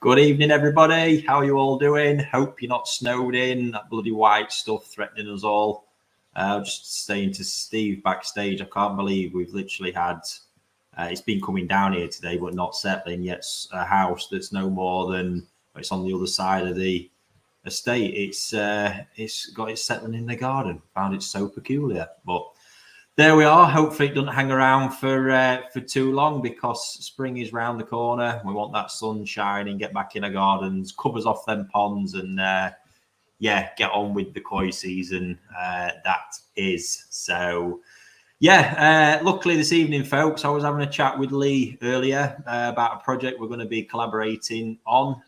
Good evening, everybody. How are you all doing? Hope you're not snowed in. That bloody white stuff threatening us all. Just saying to Steve backstage, I can't believe we've literally had, it's been coming down here today, but not settling yet. A house that's no more than, it's on the other side of the estate. It's got it settling in the garden. Found it so peculiar, but there we are. Hopefully it doesn't hang around for too long, because spring is round the corner. We want that sun shining, get back in our gardens, covers off them ponds, and get on with the koi season. That is. So luckily this evening, folks, I was having a chat with Lee earlier about a project we're going to be collaborating on.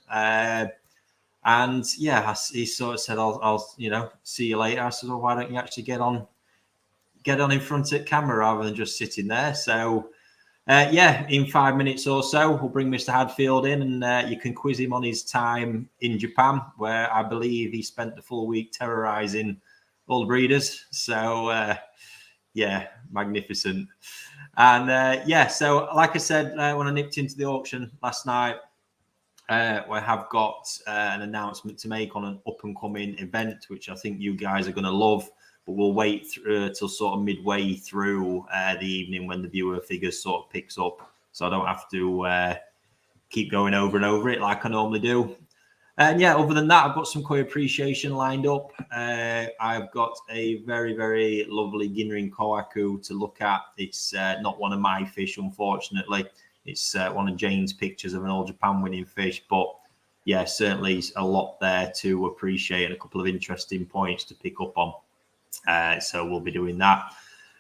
He sort of said, I'll see you later. I said, well, why don't you actually get on in front of camera rather than just sitting there? So in 5 minutes or so, we'll bring Mr. Hadfield in, and you can quiz him on his time in Japan, where I believe he spent the full week terrorizing all the breeders. So magnificent. And so like I said, when I nipped into the auction last night, we have got an announcement to make on an up and coming event, which I think you guys are going to love. But we'll wait till sort of midway through the evening when the viewer figures sort of picks up, so I don't have to keep going over and over it like I normally do. And other than that, I've got some koi appreciation lined up. I've got a very, very lovely Ginrin Kohaku to look at. It's not one of my fish, unfortunately. It's one of Jane's pictures of an All Japan winning fish, but certainly a lot there to appreciate and a couple of interesting points to pick up on. So we'll be doing that.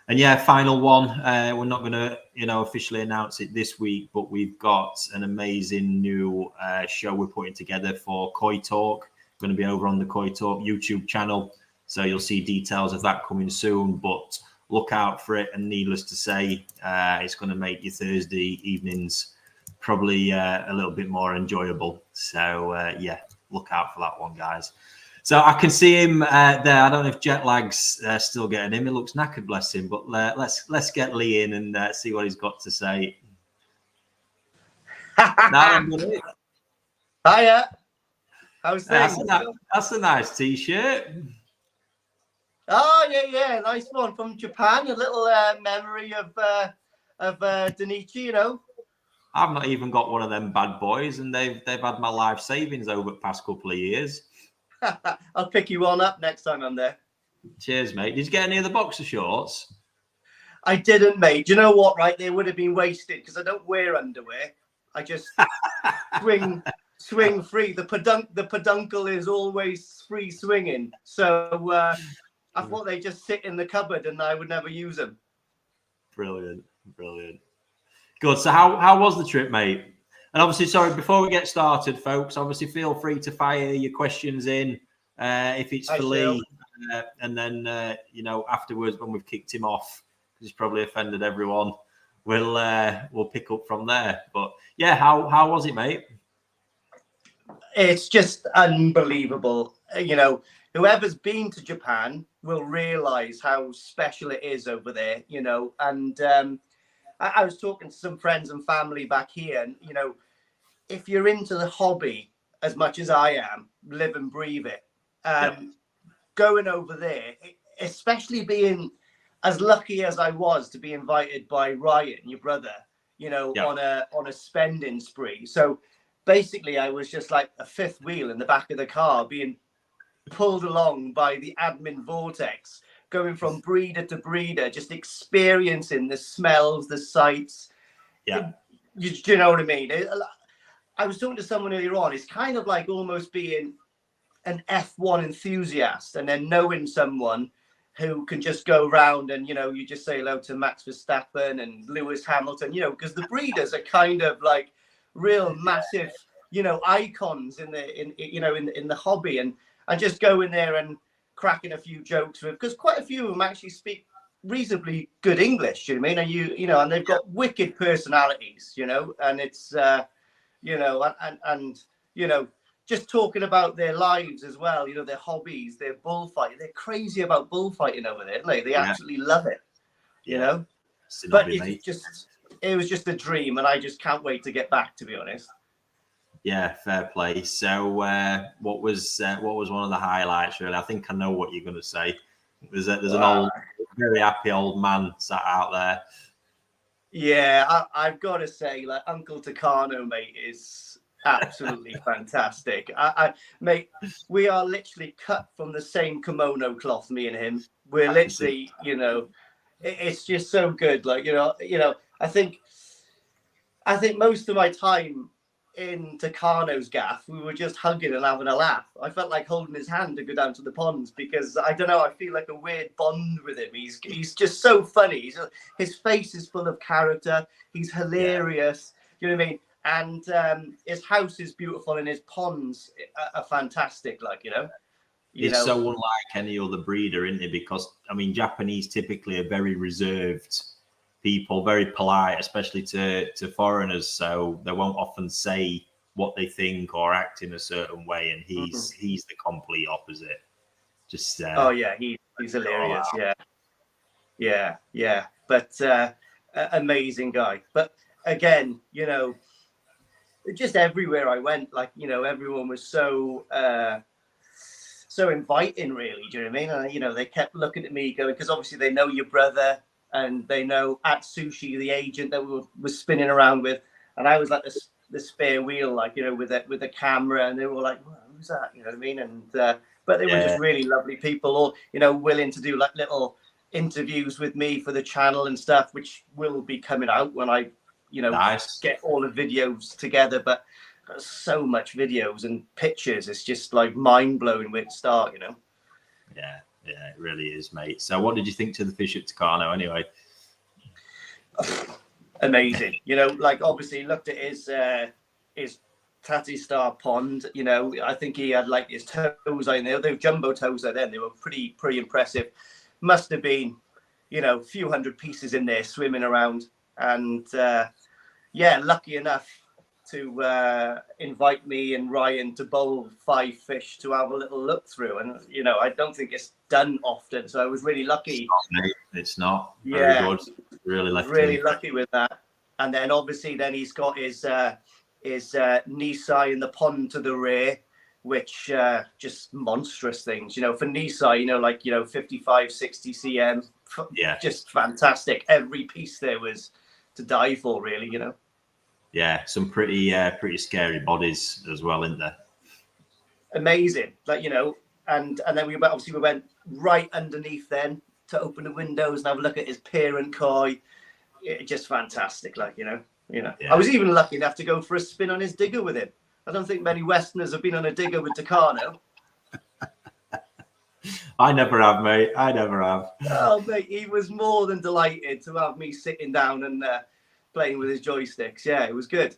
And final one, we're not going to officially announce it this week, but we've got an amazing new show we're putting together for Koi Talk. Going to be over on the Koi Talk YouTube channel, so you'll see details of that coming soon, but look out for it. And needless to say, it's going to make your Thursday evenings probably a little bit more enjoyable. So look out for that one, guys. So I can see him there. I don't know if jet lag's still getting him. He looks knackered, bless him. But let's get Lee in and see what he's got to say. Hiya. How's things? That's a nice T-shirt. Oh yeah, nice one from Japan. A little memory of Danichi, I've not even got one of them bad boys, and they've had my life savings over the past couple of years. I'll pick you one up next time I'm there. Cheers, mate. Did you get any of the boxer shorts? I didn't, mate. Do you know what, right? They would have been wasted because I don't wear underwear. I just swing free. The peduncle is always free swinging. So I thought they just sit in the cupboard and I would never use them. Brilliant. Good. So how was the trip, mate? And obviously, sorry, before we get started, folks, obviously feel free to fire your questions in if it's for Lee. And then, afterwards, when we've kicked him off, because he's probably offended everyone, we'll pick up from there. But, how was it, mate? It's just unbelievable. Whoever's been to Japan will realise how special it is over there, And I was talking to some friends and family back here, and, if you're into the hobby as much as I am, live and breathe it, going over there, especially being as lucky as I was to be invited by Ryan, your brother, on a spending spree. So basically I was just like a fifth wheel in the back of the car being pulled along by the admin vortex, going from breeder to breeder, just experiencing the smells, the sights. Do you know what I mean? I was talking to someone earlier on. It's kind of like almost being an F1 enthusiast and then knowing someone who can just go around and, you just say hello to Max Verstappen and Lewis Hamilton, because the breeders are kind of like real massive, icons in the hobby, and just go in there and cracking a few jokes with, because quite a few of them actually speak reasonably good English. You know what I mean? And they've got wicked personalities, and it's just talking about their lives as well, their hobbies, their bullfighting. They're crazy about bullfighting over there, aren't they absolutely love it, But it was just a dream, and I just can't wait to get back, to be honest. Yeah, fair play. So, what was one of the highlights? Really, I think I know what you're going to say. There's an old, very happy old man sat out there. Yeah, I've got to say, like Uncle Takano, mate, is absolutely fantastic. Mate, we are literally cut from the same kimono cloth, me and him. We're literally, you know, it's just so good. Like, you know, I think most of my time in Takano's gaff, we were just hugging and having a laugh. I felt like holding his hand to go down to the ponds because I don't know, I feel like a weird bond with him. He's just so funny. His face is full of character. He's hilarious. Yeah. You know what I mean? And his house is beautiful and his ponds are fantastic. Like, you know. He's so unlike any other breeder, isn't he? Because I mean, Japanese typically are very reserved people, very polite, especially to foreigners. So they won't often say what they think or act in a certain way. And he's the complete opposite. Just oh yeah, he's hilarious. Oh, wow. Yeah. But amazing guy. But again, you know, just everywhere I went, like, you know, everyone was so inviting, really. Do you know what I mean? And you know, they kept looking at me going, because obviously they know your brother. And they know Atsushi, the agent that we were spinning around with, and I was like the spare wheel, like, you know, with the camera, and they were like, well, "Who's that?" You know what I mean? And but they were just really lovely people, all, you know, willing to do like little interviews with me for the channel and stuff, which will be coming out when I, you know, get all the videos together. But so much videos and pictures, it's just like mind blowing where to start, you know. Yeah, it really is, mate. So what did you think to the fish at Takano anyway? Amazing. You know, like obviously looked at his Tatty Star pond, you know, I think he had like his toes in there. They were jumbo toes then. They were pretty impressive. Must have been, you know, a few hundred pieces in there swimming around. And yeah, lucky enough to invite me and Ryan to bowl 5 fish to have a little look through. And, you know, I don't think it's done often. So I was really lucky. It's not. Yeah. Very good. Really lucky with that. And then obviously then he's got his Nisai in the pond to the rear, which just monstrous things, you know, for Nisai, you know, like, you know, 55, 60 cm. Yeah. Just fantastic. Every piece there was to die for, really, you know. Yeah, some pretty scary bodies as well, isn't there? Amazing, like, you know, and then we went right underneath then to open the windows and have a look at his parent koi. Just fantastic, like, you know. Yeah. I was even lucky enough to go for a spin on his digger with him. I don't think many Westerners have been on a digger with Takano. I never have, mate. I never have. Oh, mate, he was more than delighted to have me sitting down and playing with his joysticks. Yeah, it was good.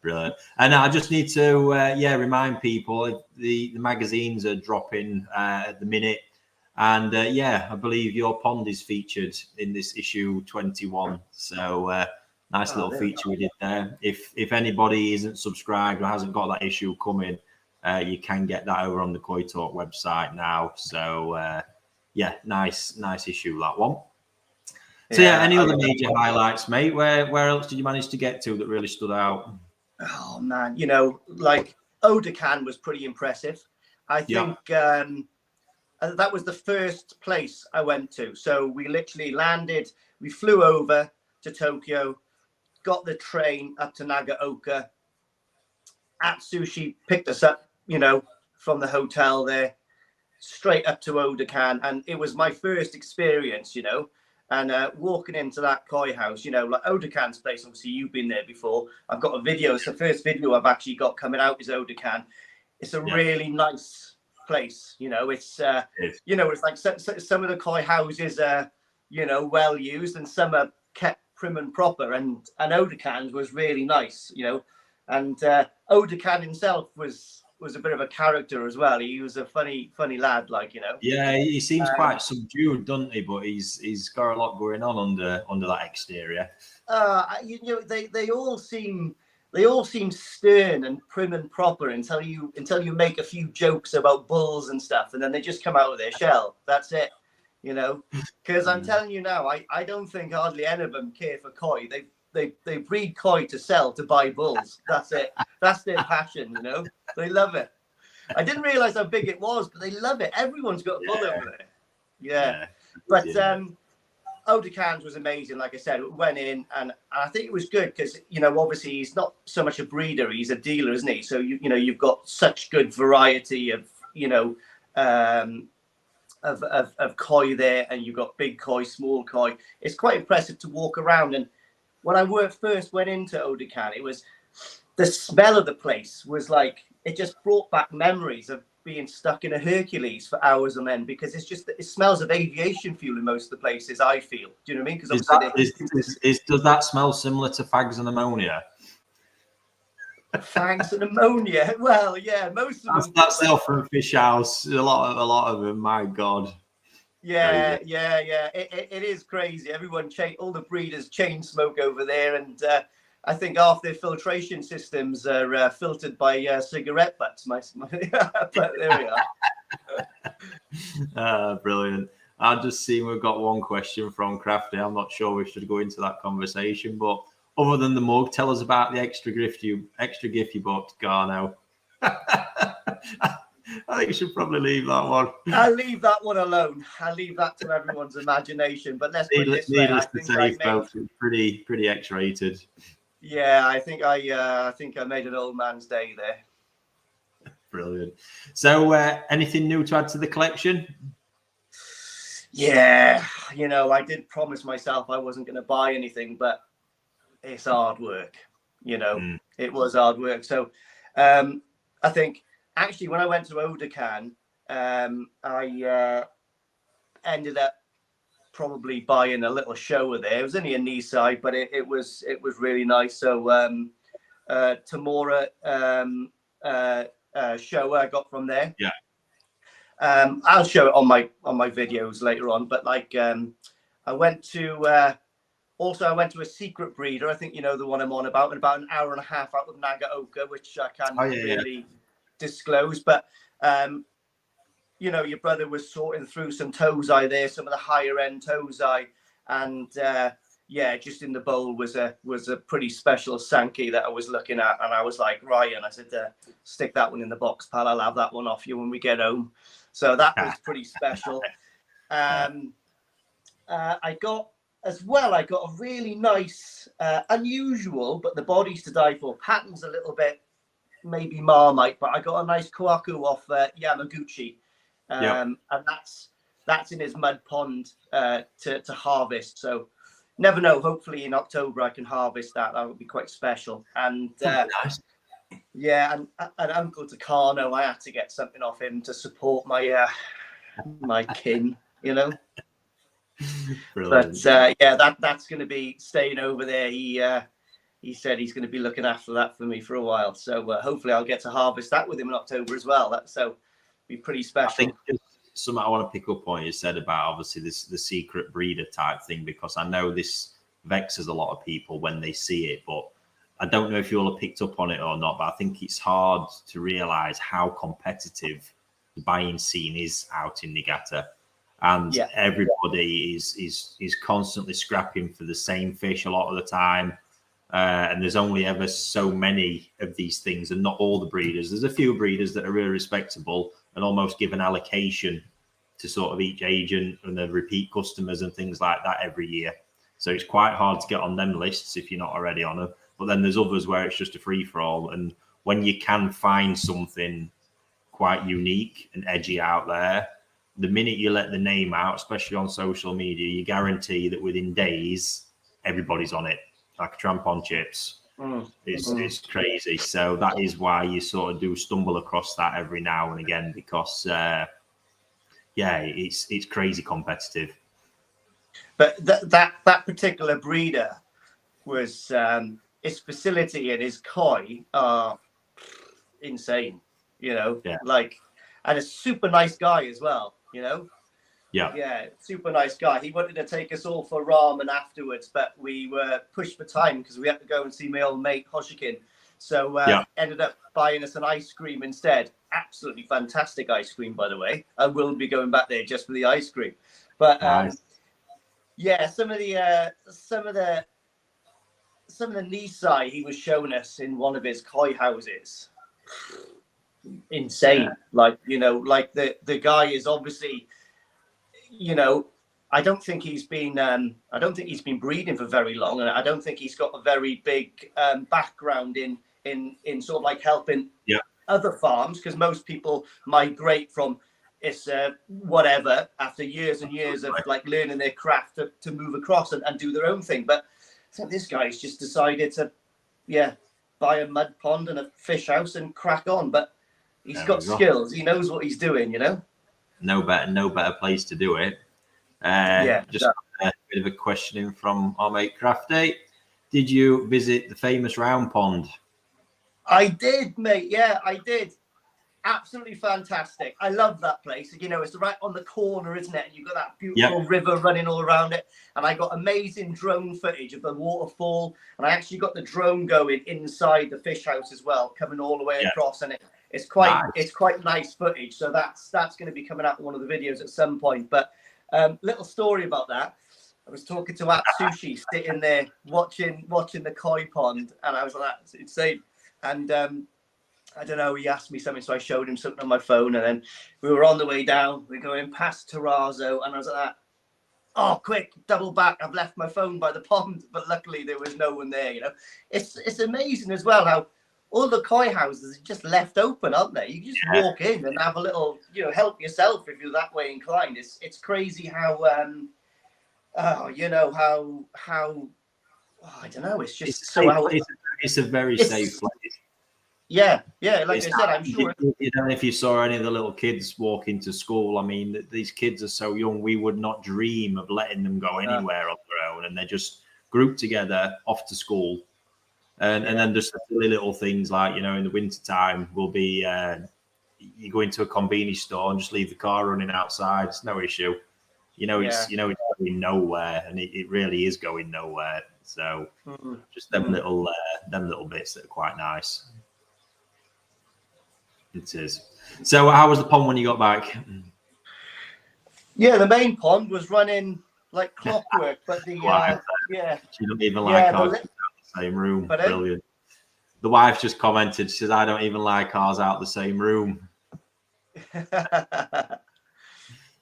Brilliant. And I just need to remind people the magazines are dropping at the minute, and I believe your pond is featured in this issue 21. So nice little feature we did there. If anybody isn't subscribed or hasn't got that issue coming, you can get that over on the Koi Talk website now. So nice issue, that one. So any other major highlights, mate? Where else did you manage to get to that really stood out? Oh man, you know, like Odakan was pretty impressive. I think that was the first place I went to. So we literally landed, we flew over to Tokyo, got the train up to Nagaoka. Atsushi picked us up, you know, from the hotel there, straight up to Odakan, and it was my first experience, you know. And walking into that koi house, you know, like Odakan's place, obviously you've been there before. I've got a video. It's the first video I've actually got coming out is Odakan. It's a really nice place, you know. It's, you know, it's like some of the koi houses are, you know, well used and some are kept prim and proper. And Odakan's was really nice, you know. And Odakan himself was a bit of a character as well. He was a funny lad, like, you know. Yeah, he seems quite subdued, doesn't he? But he's got a lot going on under that exterior. You know, they all seem stern and prim and proper until you make a few jokes about bulls and stuff, and then they just come out of their shell. That's it, you know. Because I'm telling you now, I don't think hardly any of them care for koi. they breed koi to sell, to buy bulls. That's it. That's their passion, you know. They love it. I didn't realize how big it was, but they love it. Everyone's got a bull over there. Yeah. But Eau de Cans was amazing. Like I said, it went in, and I think it was good because, you know, obviously he's not so much a breeder, he's a dealer, isn't he? So you know, you've got such good variety of, you know, of koi there, and you've got big koi, small koi. It's quite impressive to walk around. And when I first went into Eau de Can, it was the smell of the place was like, it just brought back memories of being stuck in a Hercules for hours on end, because it's just, it smells of aviation fuel in most of the places, I feel. Do you know what I mean? Because does that smell similar to fags and ammonia? Fags and ammonia. Well, yeah, most of them. That's the from Fish House. A lot of them. My God. Yeah, crazy. Yeah. It is crazy. Everyone, all the breeders chain smoke over there, and I think half their filtration systems are filtered by cigarette butts. But there we are. Brilliant. I've just seen we've got one question from Crafty. I'm not sure we should go into that conversation, but other than the mug, tell us about the extra gift you bought to Garno. I think you should probably leave that one. I'll leave that one alone. I'll leave that to everyone's imagination. But let's put it this way. I think folks, it's pretty X-rated. Yeah, I think I made an old man's day there. Brilliant. So, anything new to add to the collection? Yeah, you know, I did promise myself I wasn't going to buy anything, but it's hard work. You know, It was hard work. So, I think actually when I went to Eau de Can, I ended up probably buying a little shower there. It was only a knee side, but it was really nice. So Tamora shower I got from there. Yeah. I'll show it on my videos later on. But like I went to a secret breeder. I think you know the one I'm on about, in about an hour and a half out of Nagaoka, which I can't really disclose. But you know, your brother was sorting through some tozai there, some of the higher end tozai, and just in the bowl was a pretty special Sankey that I was looking at, and I was like, Ryan, I said, stick that one in the box, pal. I'll have that one off you when we get home. So that was pretty special. I got a really nice, unusual, but the body's to die for. Pattern's a little bit maybe Marmite, but I got a nice Kwaku off Yamaguchi. And that's in his mud pond to harvest. So never know. Hopefully in October I can harvest that. That would be quite special. And nice. Yeah, and Uncle Takano, I had to get something off him to support my my kin, you know. Brilliant. But that's going to be staying over there. He said he's going to be looking after that for me for a while. So hopefully I'll get to harvest that with him in October as well. So be pretty special. I think something I want to pick up on you said about obviously the secret breeder type thing, because I know this vexes a lot of people when they see it, but I don't know if you all have picked up on it or not, but I think it's hard to realize how competitive the buying scene is out in Niigata, and everybody is constantly scrapping for the same fish a lot of the time. And there's only ever so many of these things, and not all the breeders. There's a few breeders that are really respectable and almost give an allocation to sort of each agent and the repeat customers and things like that every year. So it's quite hard to get on them lists if you're not already on them. But then there's others where it's just a free for all. And when you can find something quite unique and edgy out there, the minute you let the name out, especially on social media, you guarantee that within days, everybody's on it. Like a tramp on chips. It's crazy. So that is why you sort of do stumble across that every now and again, because it's crazy competitive. But that particular breeder was his facility and his koi are insane, you know. And a super nice guy as well, you know. Super nice guy. He wanted to take us all for ramen afterwards, but we were pushed for time because we had to go and see my old mate Hoshikin. So ended up buying us an ice cream instead. Absolutely fantastic ice cream, by the way. I will be going back there just for the ice cream. But nice. Some of the some of the Nisai he was showing us in one of his koi houses, insane. Like, you know, like the guy is obviously, you know, I don't think he's been breeding for very long, and I don't think he's got a very big background in sort of like helping other farms, because most people migrate from whatever after years and years of like learning their craft to move across and do their own thing. But I think this guy's just decided to buy a mud pond and a fish house and crack on. But he's got skills. He knows what he's doing, you know. No better place to do it. Just a bit of a questioning from our mate Crafty. Did you visit the famous round pond? I did, mate. Yeah, I did. Absolutely fantastic. I love that place. You know, it's right on the corner, isn't it? And you've got that beautiful river running all around it. And I got amazing drone footage of the waterfall. And I actually got the drone going inside the fish house as well, coming all the way across. And it's quite nice footage. So that's going to be coming out in one of the videos at some point. But little story about that. I was talking to Atsushi sitting there watching the koi pond, and I was like, that's insane. And I don't know, he asked me something, so I showed him something on my phone, and then we were on the way down. We're going past Terrazzo, and I was like, oh, quick, double back. I've left my phone by the pond, but luckily there was no one there, you know. It's amazing as well how all the koi houses are just left open, aren't they? You just walk in and have a little, you know, help yourself if you're that way inclined. It's crazy how, you know, how I don't know. It's just it's a very safe place. Yeah, like I said, I'm sure. You know, if you saw any of the little kids walk into school, I mean, these kids are so young. We would not dream of letting them go anywhere on their own, and they're just grouped together off to school. And then just the silly little things like, you know, in the winter time will be you go into a convenience store and just leave the car running outside. It's no issue. You know, it's going nowhere, and it really is going nowhere. So just them little bits that are quite nice. It is. So how was the pond when you got back? Yeah, the main pond was running like clockwork, but the she don't even like ours out the same room. Brilliant. The wife just commented, she says, I don't even like ours out the same room.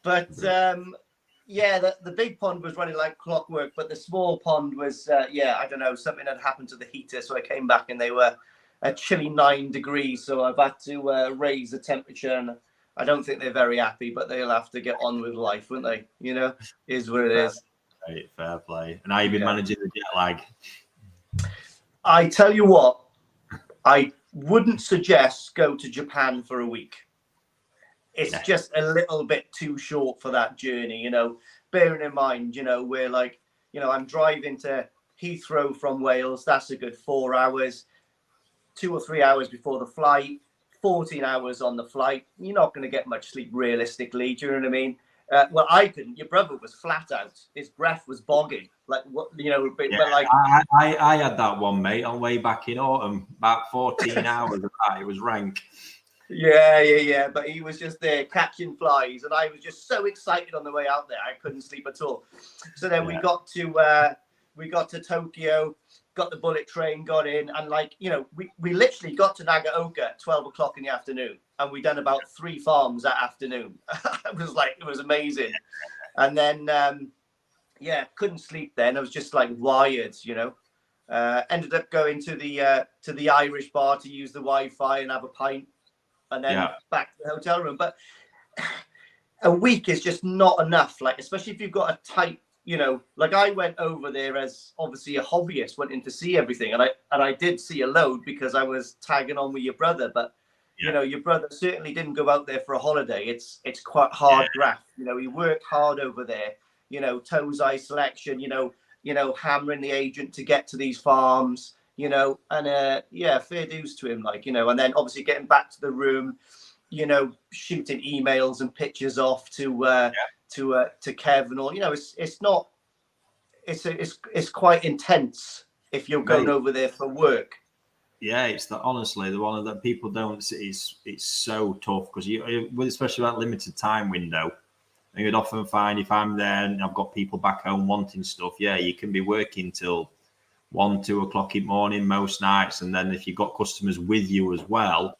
But the big pond was running like clockwork, but the small pond was I don't know, something had happened to the heater, so I came back and they were a chilly 9 degrees, so I've had to raise the temperature, and I don't think they're very happy, but they'll have to get on with life, won't they? You know, is what it is. Right, fair play. And how you been managing the jet lag? I tell you what, I wouldn't suggest go to Japan for a week. It's just a little bit too short for that journey, you know, bearing in mind, you know, we're like, you know, I'm driving to Heathrow from Wales. That's a good 4 hours. 2 or 3 hours before the flight, 14 hours on the flight. You're not going to get much sleep realistically. Do you know what I mean? Well, I couldn't. Your brother was flat out. His breath was bogging. Like, what, you know, but like. I had that one, mate, on way back in autumn. About 14 hours of that. It was rank. Yeah. But he was just there catching flies. And I was just so excited on the way out there. I couldn't sleep at all. So then we got to Tokyo. Got the bullet train, got in, and like, you know, we literally got to Nagaoka at 12 o'clock in the afternoon, and we done about 3 farms that afternoon. It was amazing. And then couldn't sleep then. I was just like wired, you know. Ended up going to the Irish bar to use the Wi-Fi and have a pint, and then back to the hotel room. But a week is just not enough, like, especially if you've got a tight, you know, like I went over there as obviously a hobbyist, went in to see everything, and I did see a load because I was tagging on with your brother. But you know, your brother certainly didn't go out there for a holiday. It's quite hard graft. You know, he worked hard over there. You know, toes eye selection. You know, hammering the agent to get to these farms. You know, and fair dues to him. Like, you know, and then obviously getting back to the room. You know, shooting emails and pictures off to Kev and all. You know, it's quite intense if you're going over there for work. Yeah, it's honestly the one that people don't see. It's so tough because you, especially that limited time window. And you'd often find if I'm there and I've got people back home wanting stuff, you can be working till 1, 2 o'clock in the morning most nights. And then if you've got customers with you as well,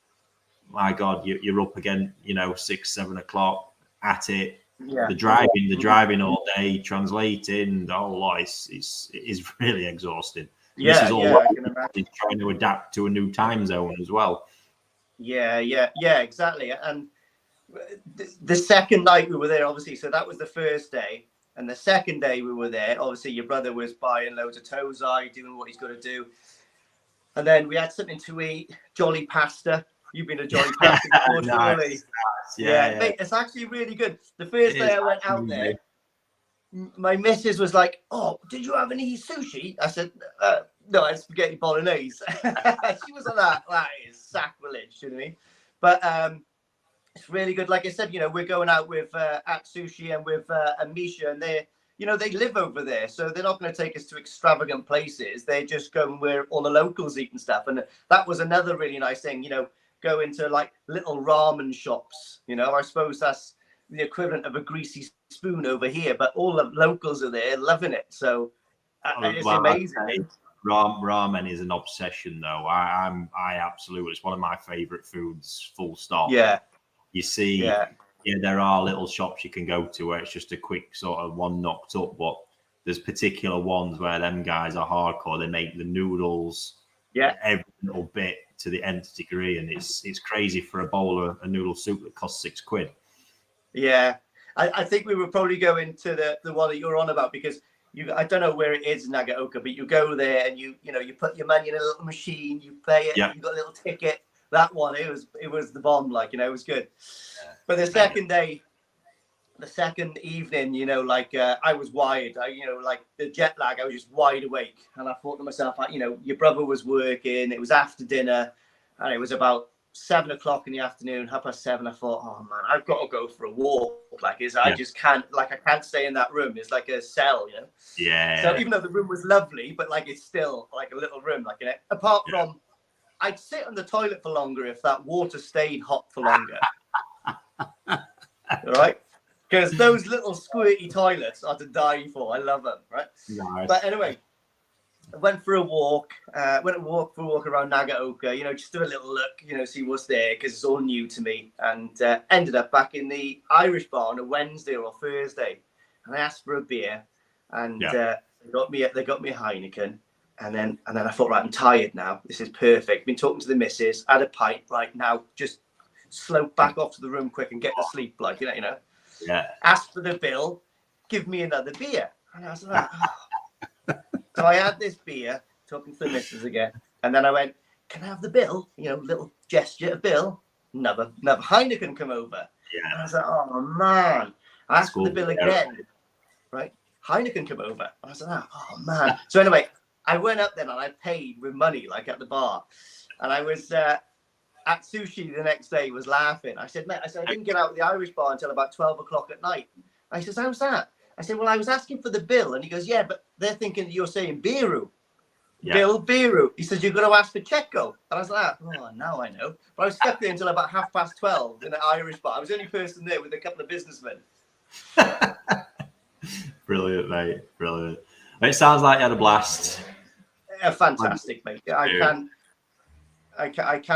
my God, you're up again, 6, 7 o'clock at it. Yeah. The driving all day, translating, the whole lot it is really exhausting. Yeah, this is all I can imagine. trying to adapt to a new time zone as well. Yeah, exactly. And the second night we were there, obviously, so that was the first day. And the second day we were there, obviously your brother was buying loads of tozai, doing what he's got to do. And then we had something to eat, jolly pasta. You've been a jolly pasta before, surely. Nice. Yeah. Mate, it's actually really good. The first day I went out there, my missus was like, "Oh, did you have any sushi?" I said, "No, I had spaghetti bolognese." She was like, "That is sacrilege," you know what I mean? But it's really good. Like I said, we're going out with at Sushi and with Misha, and they live over there, so they're not going to take us to extravagant places. They're just going where all the locals eat and stuff. And that was another really nice thing, go into like little ramen shops. I suppose that's the equivalent of a greasy spoon over here, but all the locals are there loving it. So it's amazing. Ramen is an obsession, though. I absolutely, it's one of my favorite foods, full stop. Yeah. You see, there are little shops you can go to where it's just a quick sort of one knocked up, but there's particular ones where them guys are hardcore. They make the noodles, every little bit to the nth degree, and it's crazy for a bowl of a noodle soup that costs £6. Yeah, I think we were probably going to the one that you're on about, because I don't know where it is in Nagaoka, but you go there and you put your money in a little machine, you pay it, you got a little ticket. That one, it was the bomb, it was good. But the second day, the second evening, I was wired. Like the jet lag, I was just wide awake, and I thought to myself, your brother was working. It was after dinner, and it was about 7 o'clock in the afternoon, 7:30. I thought, oh man, I've got to go for a walk. I just can't. I can't stay in that room. It's like a cell, Yeah. So even though the room was lovely, but it's still like a little room, apart from. I'd sit on the toilet for longer if that water stayed hot for longer. Right? Because those little squirty toilets are to die for. I love them, right? Nice. But anyway, I went for a walk. Went for a walk around Nagaoka, just do a little look, see what's there, because it's all new to me. And ended up back in the Irish bar on a Wednesday or a Thursday. And I asked for a beer, and they got me a Heineken. And then I thought, right, I'm tired now. This is perfect. Been talking to the missus, had a pint. Right now, just slope back off to the room quick and get to sleep, Yeah. Ask for the bill, give me another beer. And I was like, oh. So I had this beer, talking to the missus again, and then I went, can I have the bill? Little gesture of bill. Another Heineken come over. Yeah. And I was like, oh man. I asked for the bill again. Right? Heineken come over. And I was like, oh man. So anyway, I went up then and I paid with money, at the bar. And I was at Sushi the next day, was laughing. I said, mate, I didn't get out of the Irish bar until about 12 o'clock at night. I said, how's that? I said, well, I was asking for the bill. And he goes, yeah, but they're thinking that you're saying Biru. Yeah. Bill Biru. He says, you're going to ask for Checo. And I was like, oh, now I know. But I was stuck there until about 12:30 in the Irish bar. I was the only person there with a couple of businessmen. Brilliant, mate. Brilliant. It sounds like you had a blast. Fantastic, mate. I can't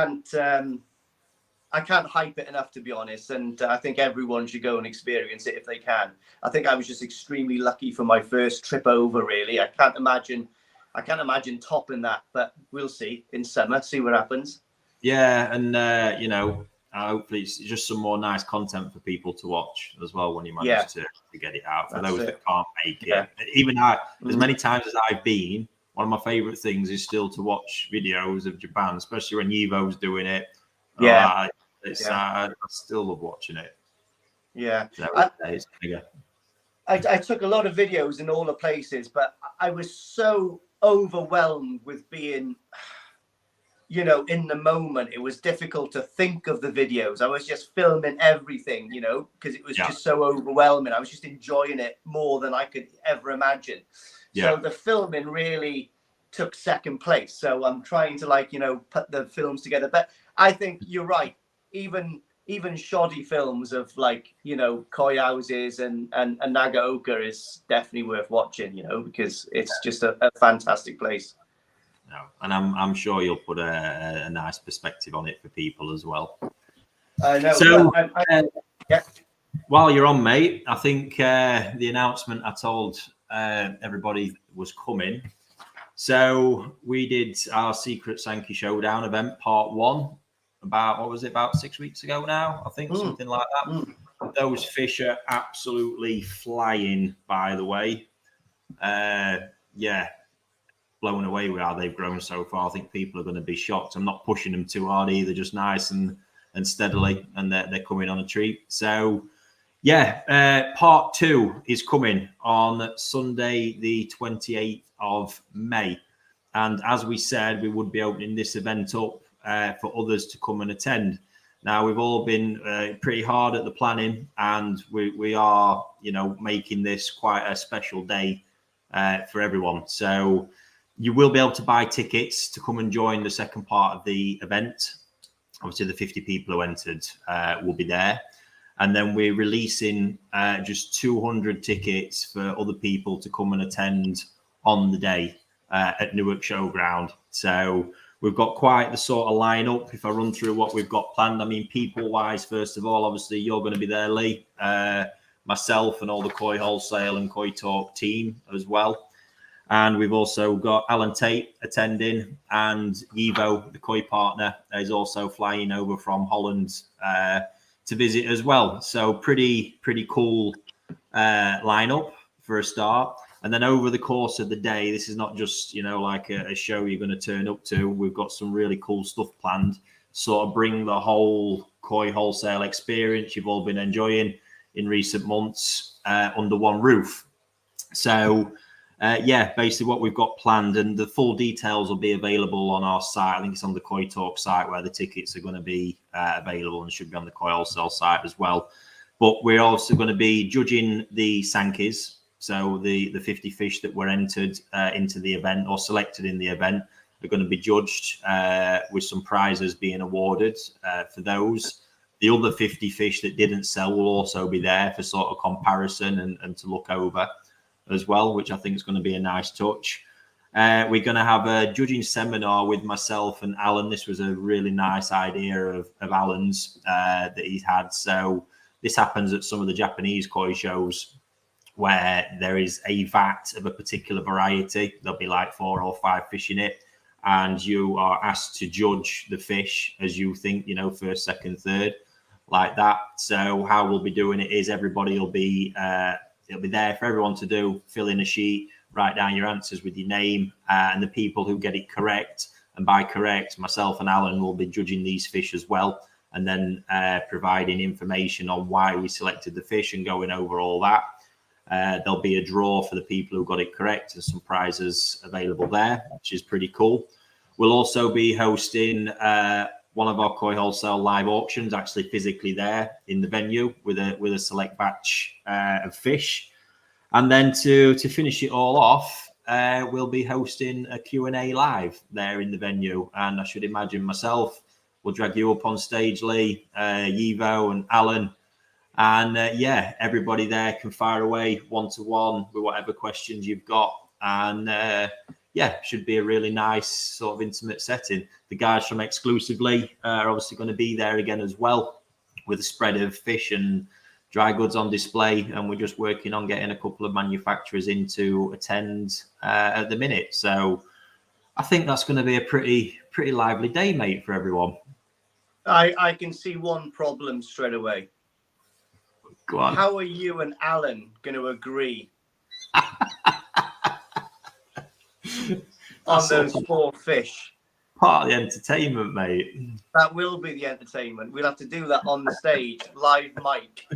hype it enough, to be honest. And I think everyone should go and experience it if they can. I think I was just extremely lucky for my first trip over, really. I can't imagine topping that, but we'll see in summer, see what happens. Yeah. And, hopefully it's just some more nice content for people to watch as well when you manage to get it out. For those that can't make it. Even as many times as I've been, one of my favorite things is still to watch videos of Japan, especially when Yivo's doing it. I still love watching it. Yeah. So I took a lot of videos in all the places, but I was so overwhelmed with being, in the moment. It was difficult to think of the videos. I was just filming everything, because it was just so overwhelming. I was just enjoying it more than I could ever imagine. So the filming really took second place. So I'm trying to put the films together. But I think you're right. Even even shoddy films of like, you know, koi houses and Nagaoka is definitely worth watching, you know, because it's just a fantastic place. No, and I'm sure you'll put a nice perspective on it for people as well. I know. So, yeah. While you're on, mate, I think the announcement I told everybody was coming. So we did our Secret Sankey Showdown event, part 1, about 6 weeks ago now, I think, something like that. Those fish are absolutely flying, by the way. Yeah, blown away with how they've grown so far. I think people are going to be shocked. I'm not pushing them too hard either, just nice and steadily, and they're coming on a treat. So, yeah, part 2 is coming on Sunday, the 28th of May. And as we said, we would be opening this event up for others to come and attend. Now, we've all been pretty hard at the planning, and we are, you know, making this quite a special day for everyone. So you will be able to buy tickets to come and join the second part of the event. Obviously, the 50 people who entered will be there. And then we're releasing just 200 tickets for other people to come and attend on the day at Newark Showground. So we've got quite the sort of lineup. If I run through what we've got planned, I mean, people-wise, first of all, obviously you're going to be there, Lee, myself, and all the Koi Wholesale and Koi Talk team as well. And we've also got Alan Tate attending, and Yivo, the Koi partner, is also flying over from Holland to visit as well. So pretty cool lineup for a start. And then over the course of the day, this is not just, you know, like a show you're going to turn up to. We've got some really cool stuff planned, sort of bring the whole Koi Wholesale experience you've all been enjoying in recent months under one roof. So yeah, basically what we've got planned, and the full details will be available on our site. I think it's on the Koi Talk site where the tickets are going to be available, and should be on the Koi Wholesale site as well. But we're also going to be judging the Sankeys, so the 50 fish that were entered into the event or selected in the event are going to be judged with some prizes being awarded for those. The other 50 fish that didn't sell will also be there for sort of comparison and to look over as well, which I think is going to be a nice touch. We're going to have a judging seminar with myself and Alan. This was a really nice idea of Alan's that he's had. So this happens at some of the Japanese koi shows where there is a vat of a particular variety. There'll be like 4 or 5 fish in it, and you are asked to judge the fish as you think, you know, first, second, third, like that. So how we'll be doing it is everybody will be it'll be there for everyone to do. Fill in a sheet, write down your answers with your name, and the people who get it correct, and by correct, myself and Alan will be judging these fish as well, and then providing information on why we selected the fish and going over all that. There'll be a draw for the people who got it correct and some prizes available there, which is pretty cool. We'll also be hosting one of our Koi Wholesale live auctions, actually physically there in the venue with a select batch of fish. And then to finish it all off, we'll be hosting a Q&A live there in the venue. And I should imagine myself will drag you up on stage, Lee, Yivo and Alan. And yeah, everybody there can fire away one-to-one with whatever questions you've got. And yeah, should be a really nice sort of intimate setting. The guys from Exclusively are obviously going to be there again as well, with a spread of fish and dry goods on display. And we're just working on getting a couple of manufacturers in to attend at the minute. So I think that's going to be a pretty lively day, mate, for everyone. I can see one problem straight away. Go on. How are you and Alan going to agree on those 4 fish? Part of the entertainment, mate. That will be the entertainment. We'll have to do that on the stage, live mic.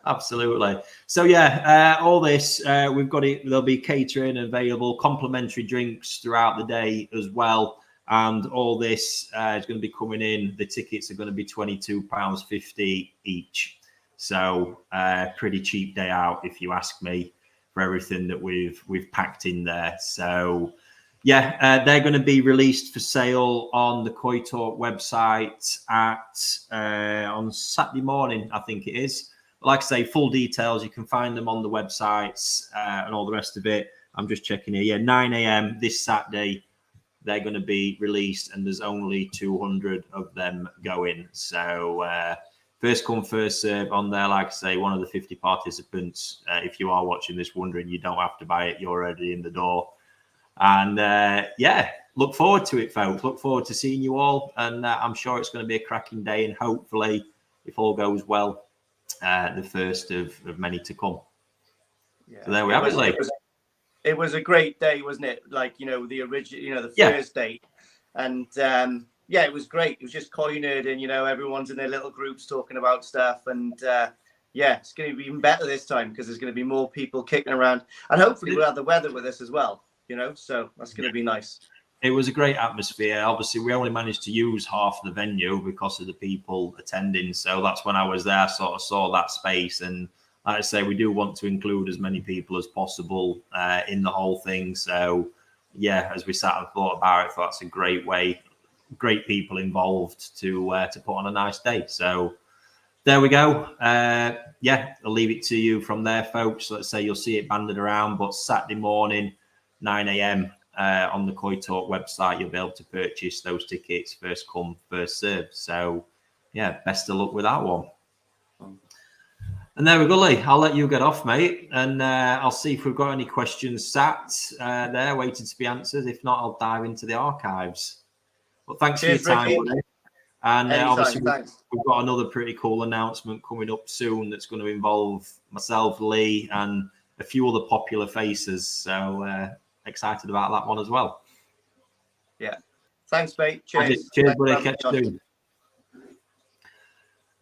Absolutely. So yeah, all this we've got it. There'll be catering available, complimentary drinks throughout the day as well, and all this is going to be coming in. The tickets are going to be £22.50 each. So pretty cheap day out, if you ask me, for everything that we've packed in there. So yeah, they're going to be released for sale on the Koi Talk website on Saturday morning, I think it is. Like I say, full details, you can find them on the websites and all the rest of it. I'm just checking here. Yeah, 9 a.m. this Saturday, they're going to be released, and there's only 200 of them going. So first come, first serve on there. Like I say, one of the 50 participants, if you are watching this wondering, you don't have to buy it. You're already in the door. And yeah, look forward to it, folks. Look forward to seeing you all. And I'm sure it's going to be a cracking day. And hopefully, if all goes well, the first of many to come. Yeah. So there we have it, Lee. It was a great day, wasn't it? Like, the original, the first day. And yeah, it was great. It was just koi nerding, everyone's in their little groups talking about stuff. And yeah, it's going to be even better this time because there's going to be more people kicking around. And hopefully we'll have the weather with us as well, so that's going to be nice. It was a great atmosphere. Obviously, we only managed to use half the venue because of the people attending. So that's when I was there, I sort of saw that space. And like I say, we do want to include as many people as possible in the whole thing. So yeah, as we sat and thought about it, that's a great way, great people involved to put on a nice day. So there we go. Yeah, I'll leave it to you from there, folks. Let's say you'll see it banded around, but Saturday morning, 9 a.m. On the Koi Talk website, you'll be able to purchase those tickets, first come, first serve. So yeah, best of luck with that one. And there we go, Lee. I'll let you get off, mate. And I'll see if we've got any questions sat there waiting to be answered. If not, I'll dive into the archives. But thanks for your time, Lee. And obviously, we've got another pretty cool announcement coming up soon that's going to involve myself, Lee, and a few other popular faces. So excited about that one as well. Yeah. Thanks, mate. Cheers. Cheers, buddy. Catch you soon.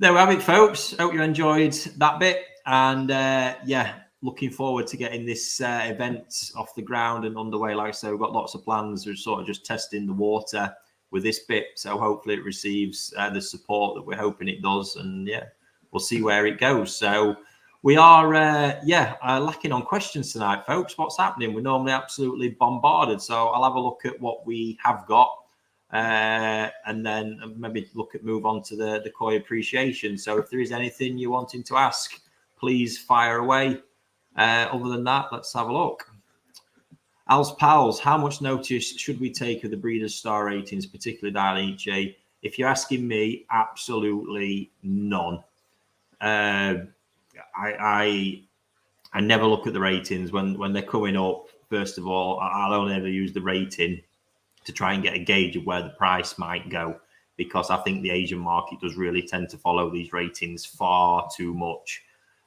There we have it, folks. Hope you enjoyed that bit. And yeah, looking forward to getting this event off the ground and underway. Like I said, we've got lots of plans. We're sort of just testing the water with this bit. So hopefully it receives the support that we're hoping it does. And yeah, we'll see where it goes. So we are, lacking on questions tonight, folks. What's happening? We're normally absolutely bombarded. So I'll have a look at what we have got. And then maybe move on to the Koi appreciation. So if there is anything you're wanting to ask, please fire away. Other than that, let's have a look. Al's Pals, how much notice should we take of the breeders' star ratings, particularly Dainichi? If you're asking me, absolutely none. I never look at the ratings when they're coming up. First of all, I'll only ever use the rating to try and get a gauge of where the price might go, because I think the Asian market does really tend to follow these ratings far too much.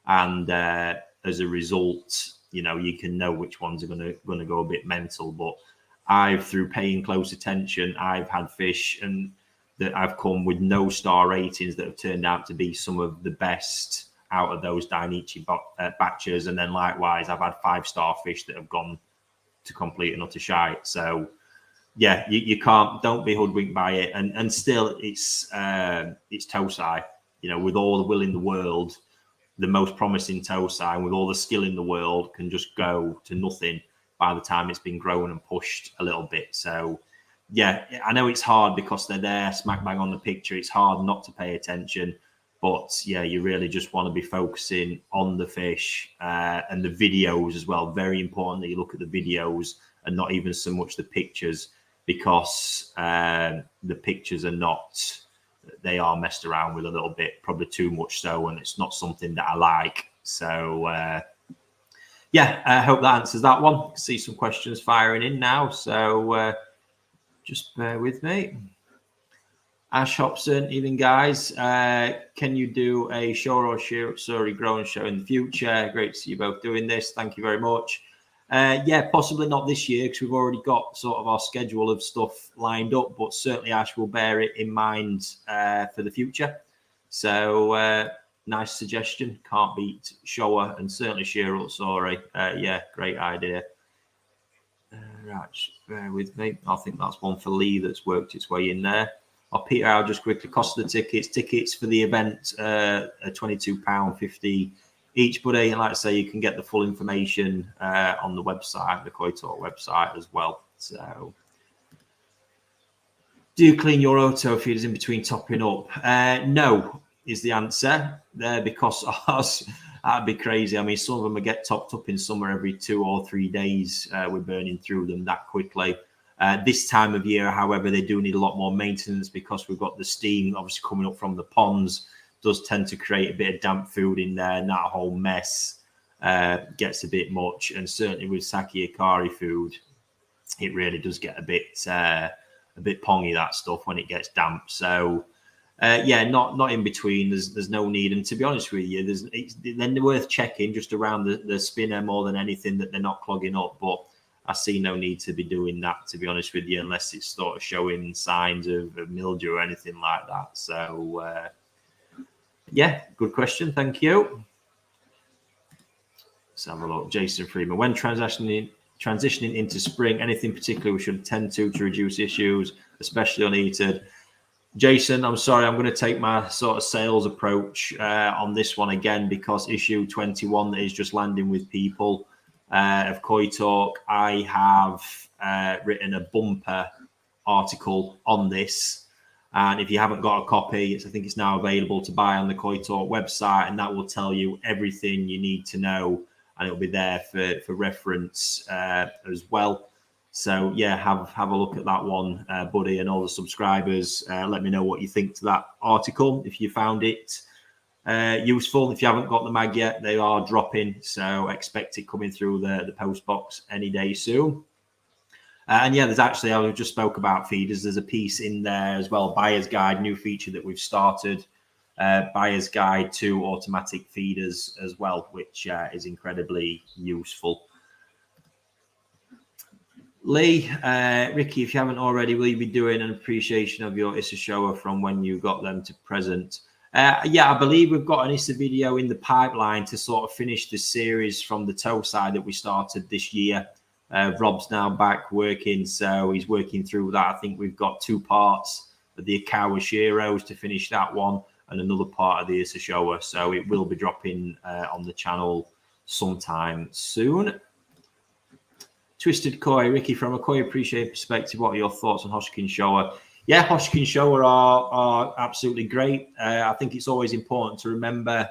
And as a result, you can know which ones are going to go a bit mental. But through paying close attention, I've had fish and that I've come with no star ratings that have turned out to be some of the best out of those Dainichi batches. And then likewise, I've had 5-star fish that have gone to complete and utter shite. So yeah, you don't be hoodwinked by it. And still it's Tosai, with all the will in the world, the most promising Tosai, and with all the skill in the world, can just go to nothing by the time it's been grown and pushed a little bit. So yeah, I know it's hard because they're there smack bang on the picture. It's hard not to pay attention, but yeah, you really just want to be focusing on the fish and the videos as well. Very important that you look at the videos and not even so much the pictures, because the pictures they are messed around with a little bit, probably too much so, and it's not something that I like. So yeah, I hope that answers that one. See some questions firing in now, so just bear with me. Ash Hobson, evening guys. Can you do a show or growing show in the future? Great to see you both doing this. Thank you very much. Yeah, possibly not this year because we've already got sort of our schedule of stuff lined up, but certainly Ash will bear it in mind for the future. So nice suggestion. Can't beat Showa and certainly Shiro. Sorry. Yeah, great idea. Right, just bear with me. I think that's one for Lee that's worked its way in there. Peter, I'll just quickly cost of the tickets. Tickets for the event are £22.50 each, buddy. And like I say, you can get the full information on the website, the Koi Talk website as well. So, do you clean your auto feeders in between topping up? No, is the answer there, because ours, that'd be crazy. I mean, some of them get topped up in summer every 2 or 3 days. We're burning through them that quickly. This time of year, however, they do need a lot more maintenance because we've got the steam obviously coming up from the ponds. Does tend to create a bit of damp food in there, and that whole mess gets a bit much. And certainly with sake akari food, it really does get a bit pongy, that stuff, when it gets damp. So yeah, not in between. There's no need. And to be honest with you, they're worth checking just around the spinner more than anything, that they're not clogging up. But I see no need to be doing that, to be honest with you, unless it's sort of showing signs of mildew or anything like that. So yeah, good question. Thank you. Let's have a look. Jason Freeman, when transitioning into spring, anything particular we should attend to reduce issues, especially unheated? Jason, I'm sorry, I'm going to take my sort of sales approach on this one again, because issue 21 that is just landing with people of Koi Talk, I have written a bumper article on this. And if you haven't got a copy, I think it's now available to buy on the Koi Talk website, and that will tell you everything you need to know, and it'll be there for reference as well. So yeah, have a look at that one, buddy, and all the subscribers. Let me know what you think to that article, if you found it useful. If you haven't got the mag yet, they are dropping, so expect it coming through the post box any day soon. And yeah, there's actually, I just spoke about feeders, there's a piece in there as well, buyer's guide, new feature that we've started, buyer's guide to automatic feeders as well, which is incredibly useful. Lee, Ricky, if you haven't already, will you be doing an appreciation of your ISA shower from when you got them to present? Yeah, I believe we've got an ISA video in the pipeline to sort of finish the series from the toe side that we started this year. Rob's now back working, so he's working through that. I think we've got 2 parts of the Akawa Shiros to finish that one, and another part of the ISA shower. So it will be dropping on the channel sometime soon. Twisted Koi, Ricky, from a Koi appreciated perspective, what are your thoughts on Hoshkin Showa? Yeah, Hoshkin Showa are absolutely great. I think it's always important to remember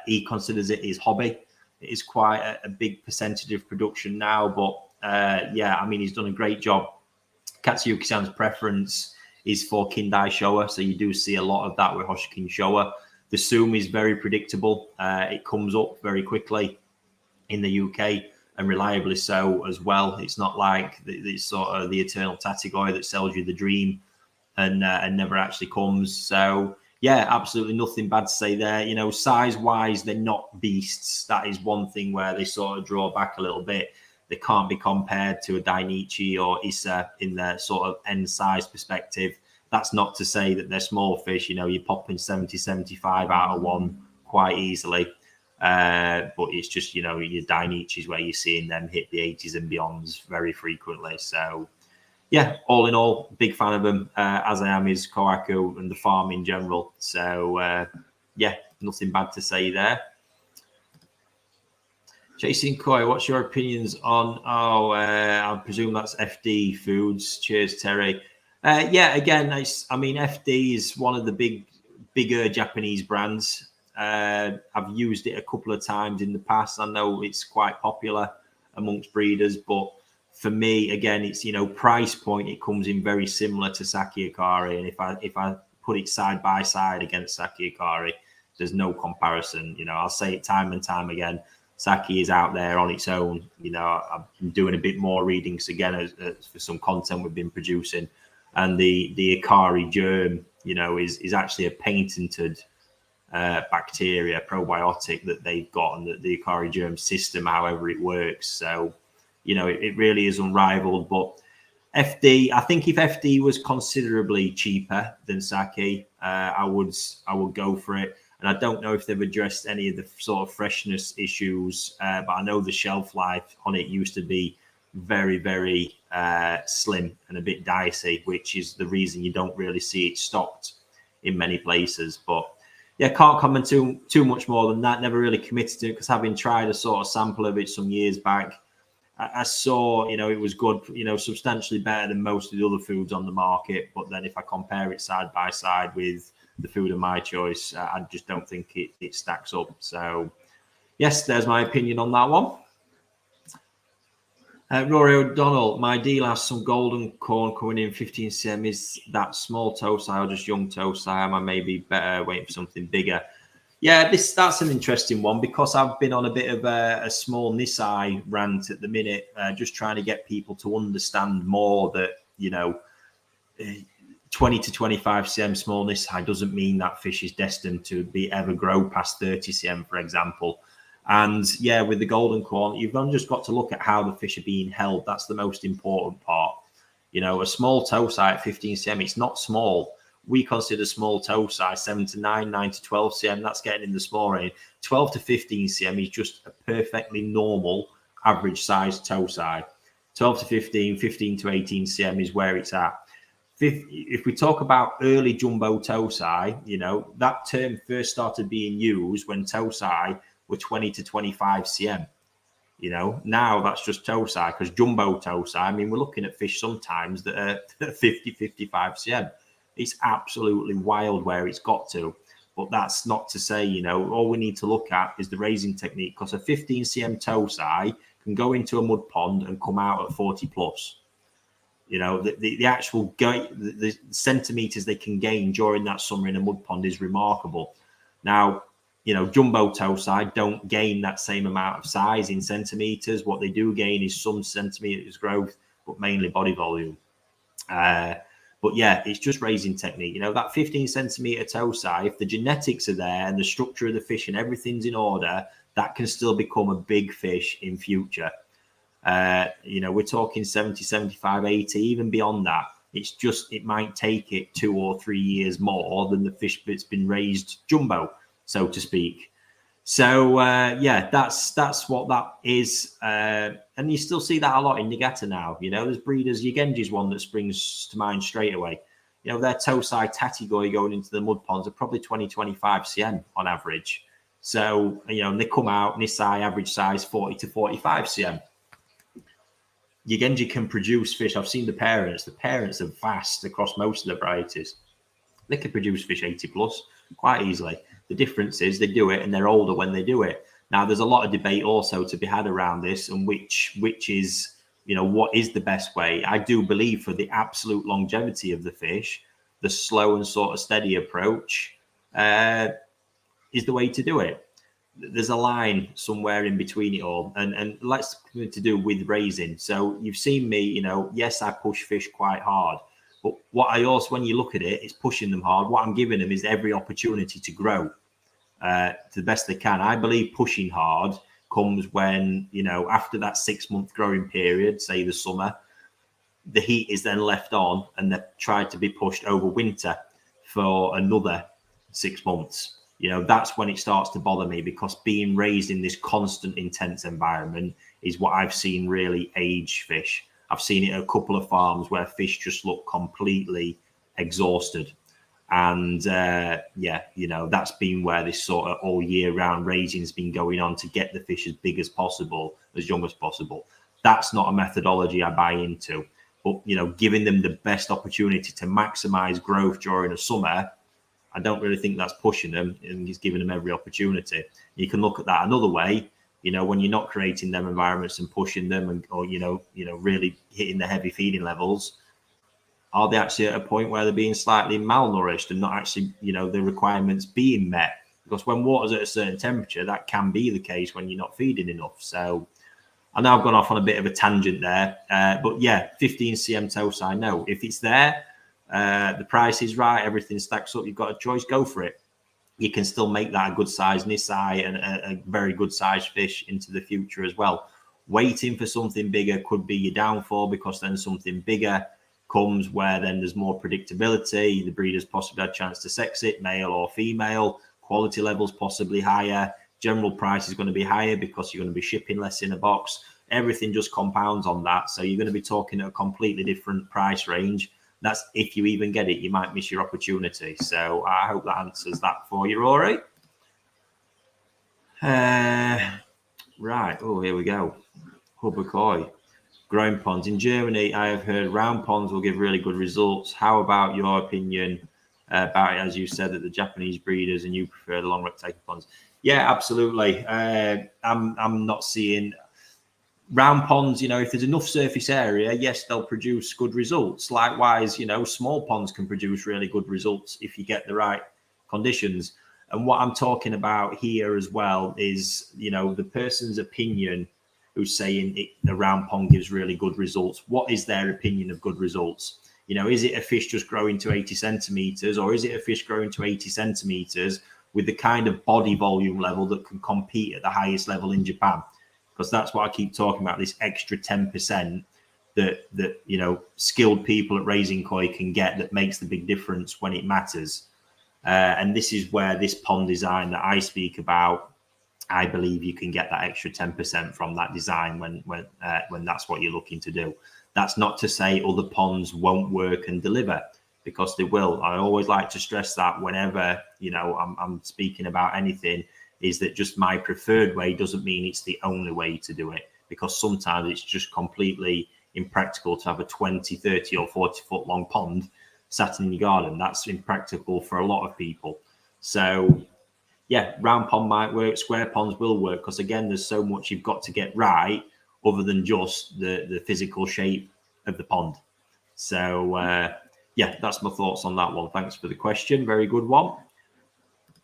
he considers it his hobby. It is quite a big percentage of production now, but yeah, I mean, he's done a great job. Katsuyuki-san's preference is for Kindai Showa, so you do see a lot of that with Hoshkin Showa. The Sumi is very predictable. It comes up very quickly in the UK, and reliably so as well. It's not like the sort of the eternal Tatigoi that sells you the dream and never actually comes. So yeah, absolutely nothing bad to say there. You know, size-wise, they're not beasts. That is one thing where they sort of draw back a little bit. They can't be compared to a Dainichi or Issa in their sort of end size perspective. That's not to say that they're small fish. You know, you're popping 70, 75 out of one quite easily. But it's just, you know, your Dainichis where you're seeing them hit the 80s and beyonds very frequently. So yeah, all in all, big fan of them, as I am is Kohaku and the farm in general. So yeah, nothing bad to say there. Jason Koi, what's your opinions on, I presume that's FD Foods. Cheers, Terry. Yeah, again, I mean, FD is one of the bigger Japanese brands. I've used it a couple of times in the past. I know it's quite popular amongst breeders, but for me, again, it's, you know, price point, it comes in very similar to sake akari. And if I put it side by side against sake akari, there's no comparison. You know, I'll say it time and time again. Sake is out there on its own. You know, I'm doing a bit more readings again for some content we've been producing. And the akari germ, you know, is actually a patented bacteria probiotic that they've got, and the akari germ system, however it works. So, you know, it really is unrivaled. But FD, I think if FD was considerably cheaper than sake, I would go for it. And I don't know if they've addressed any of the sort of freshness issues, but I know the shelf life on it used to be very, very slim and a bit dicey, which is the reason you don't really see it stocked in many places. But yeah, can't comment too much more than that. Never really committed to it, because having tried a sort of sample of it some years back, I saw, it was good, substantially better than most of the other foods on the market. But then if I compare it side by side with the food of my choice, I just don't think it stacks up. So, yes, there's my opinion on that one. Rory O'Donnell, my deal has some golden corn coming in 15 cm. Is that small toe-si or just young toe-si? Am I maybe better waiting for something bigger? Yeah, that's an interesting one, because I've been on a bit of a small Nisai rant at the minute, just trying to get people to understand more that, 20 to 25 cm small Nisai doesn't mean that fish is destined to be ever grow past 30 cm, for example. And yeah, with the golden corn, you've just got to look at how the fish are being held. That's the most important part. A small toe-si at 15 cm, it's not small. We consider small toe-si 7 to 9, 9 to 12 cm. That's getting in the small range. 12 to 15 cm is just a perfectly normal average size toe-si. 12 to 15, 15 to 18 cm is where it's at. If we talk about early jumbo toe-si, that term first started being used when toe-si were 20 to 25 cm. Now that's just toe-si, because jumbo toe-si, I mean, we're looking at fish sometimes that are 50, 55 cm. It's absolutely wild where it's got to. But that's not to say, all we need to look at is the raising technique, because a 15 cm toe-si can go into a mud pond and come out at 40 plus. The actual the centimeters they can gain during that summer in a mud pond is remarkable. Now, jumbo toe-si don't gain that same amount of size in centimeters. What they do gain is some centimeters growth, but mainly body volume. But yeah, it's just raising technique. That 15 centimeter toe-si, if the genetics are there and the structure of the fish and everything's in order, that can still become a big fish in future. We're talking 70, 75, 80, even beyond that. It might take it 2 or 3 years more than the fish that's been raised jumbo, so to speak. So yeah, that's what that is, and you still see that a lot in Niigata now. There's breeders. Yugenji's one that springs to mind straight away. Their toe-si tatigoi going into the mud ponds are probably 20, 25 cm on average. So they come out Nisai average size 40 to 45 cm. Yugenji can produce fish. I've seen the parents. The parents are vast across most of the varieties. They can produce fish 80 plus quite easily. The difference is they do it and they're older when they do it. Now, there's a lot of debate also to be had around this, and which is, what is the best way. I do believe for the absolute longevity of the fish, the slow and sort of steady approach is the way to do it. There's a line somewhere in between it all, and let's to do with raising. So you've seen me, yes, I push fish quite hard, but what I also, when you look at it, is pushing them hard. What I'm giving them is every opportunity to grow to the best they can. I believe pushing hard comes when, after that 6-month growing period, say the summer, the heat is then left on and they're tried to be pushed over winter for another 6 months. That's when it starts to bother me, because being raised in this constant intense environment is what I've seen really age fish. I've seen it at a couple of farms where fish just look completely exhausted. And that's been where this sort of all year round raising has been going on, to get the fish as big as possible, as young as possible. That's not a methodology I buy into. But, giving them the best opportunity to maximize growth during the summer, I don't really think that's pushing them, and he's giving them every opportunity. You can look at that another way, when you're not creating them environments and pushing them, or really hitting the heavy feeding levels. Are they actually at a point where they're being slightly malnourished and not actually, the requirements being met? Because when water's at a certain temperature, that can be the case when you're not feeding enough. So I know I've gone off on a bit of a tangent there, but yeah, 15 cm toe-si, no. If it's there, the price is right, everything stacks up, you've got a choice, go for it. You can still make that a good size Nisai and a very good size fish into the future as well. Waiting for something bigger could be your downfall, because then something bigger comes where then there's more predictability. The breeders possibly had a chance to sex it, male or female. Quality levels possibly higher. General price is going to be higher because you're going to be shipping less in a box. Everything just compounds on that. So you're going to be talking at a completely different price range. That's if you even get it. You might miss your opportunity. So I hope that answers that for you, Rory. Right. Oh, here we go. Hubakoi. Growing ponds. In Germany, I have heard round ponds will give really good results. How about your opinion about it, as you said, that the Japanese breeders and you prefer the long rectangular ponds? Yeah, absolutely. I'm not seeing round ponds, if there's enough surface area, yes, they'll produce good results. Likewise, small ponds can produce really good results if you get the right conditions. And what I'm talking about here as well is, the person's opinion who's saying the round pond gives really good results. What is their opinion of good results? Is it a fish just growing to 80 centimeters, or is it a fish growing to 80 centimeters with the kind of body volume level that can compete at the highest level in Japan? Because that's what I keep talking about, this extra 10% that skilled people at raising koi can get that makes the big difference when it matters. And this is where this pond design that I speak about, I believe you can get that extra 10% from that design when that's what you're looking to do. That's not to say other ponds won't work and deliver, because they will. I always like to stress that whenever I'm speaking about anything, is that just my preferred way doesn't mean it's the only way to do it, because sometimes it's just completely impractical to have a 20, 30 or 40 foot long pond sat in your garden. That's impractical for a lot of people. So yeah, round pond might work, square ponds will work, because again, there's so much you've got to get right other than just the physical shape of the pond. So yeah, that's my thoughts on that one. Thanks for the question. Very good one.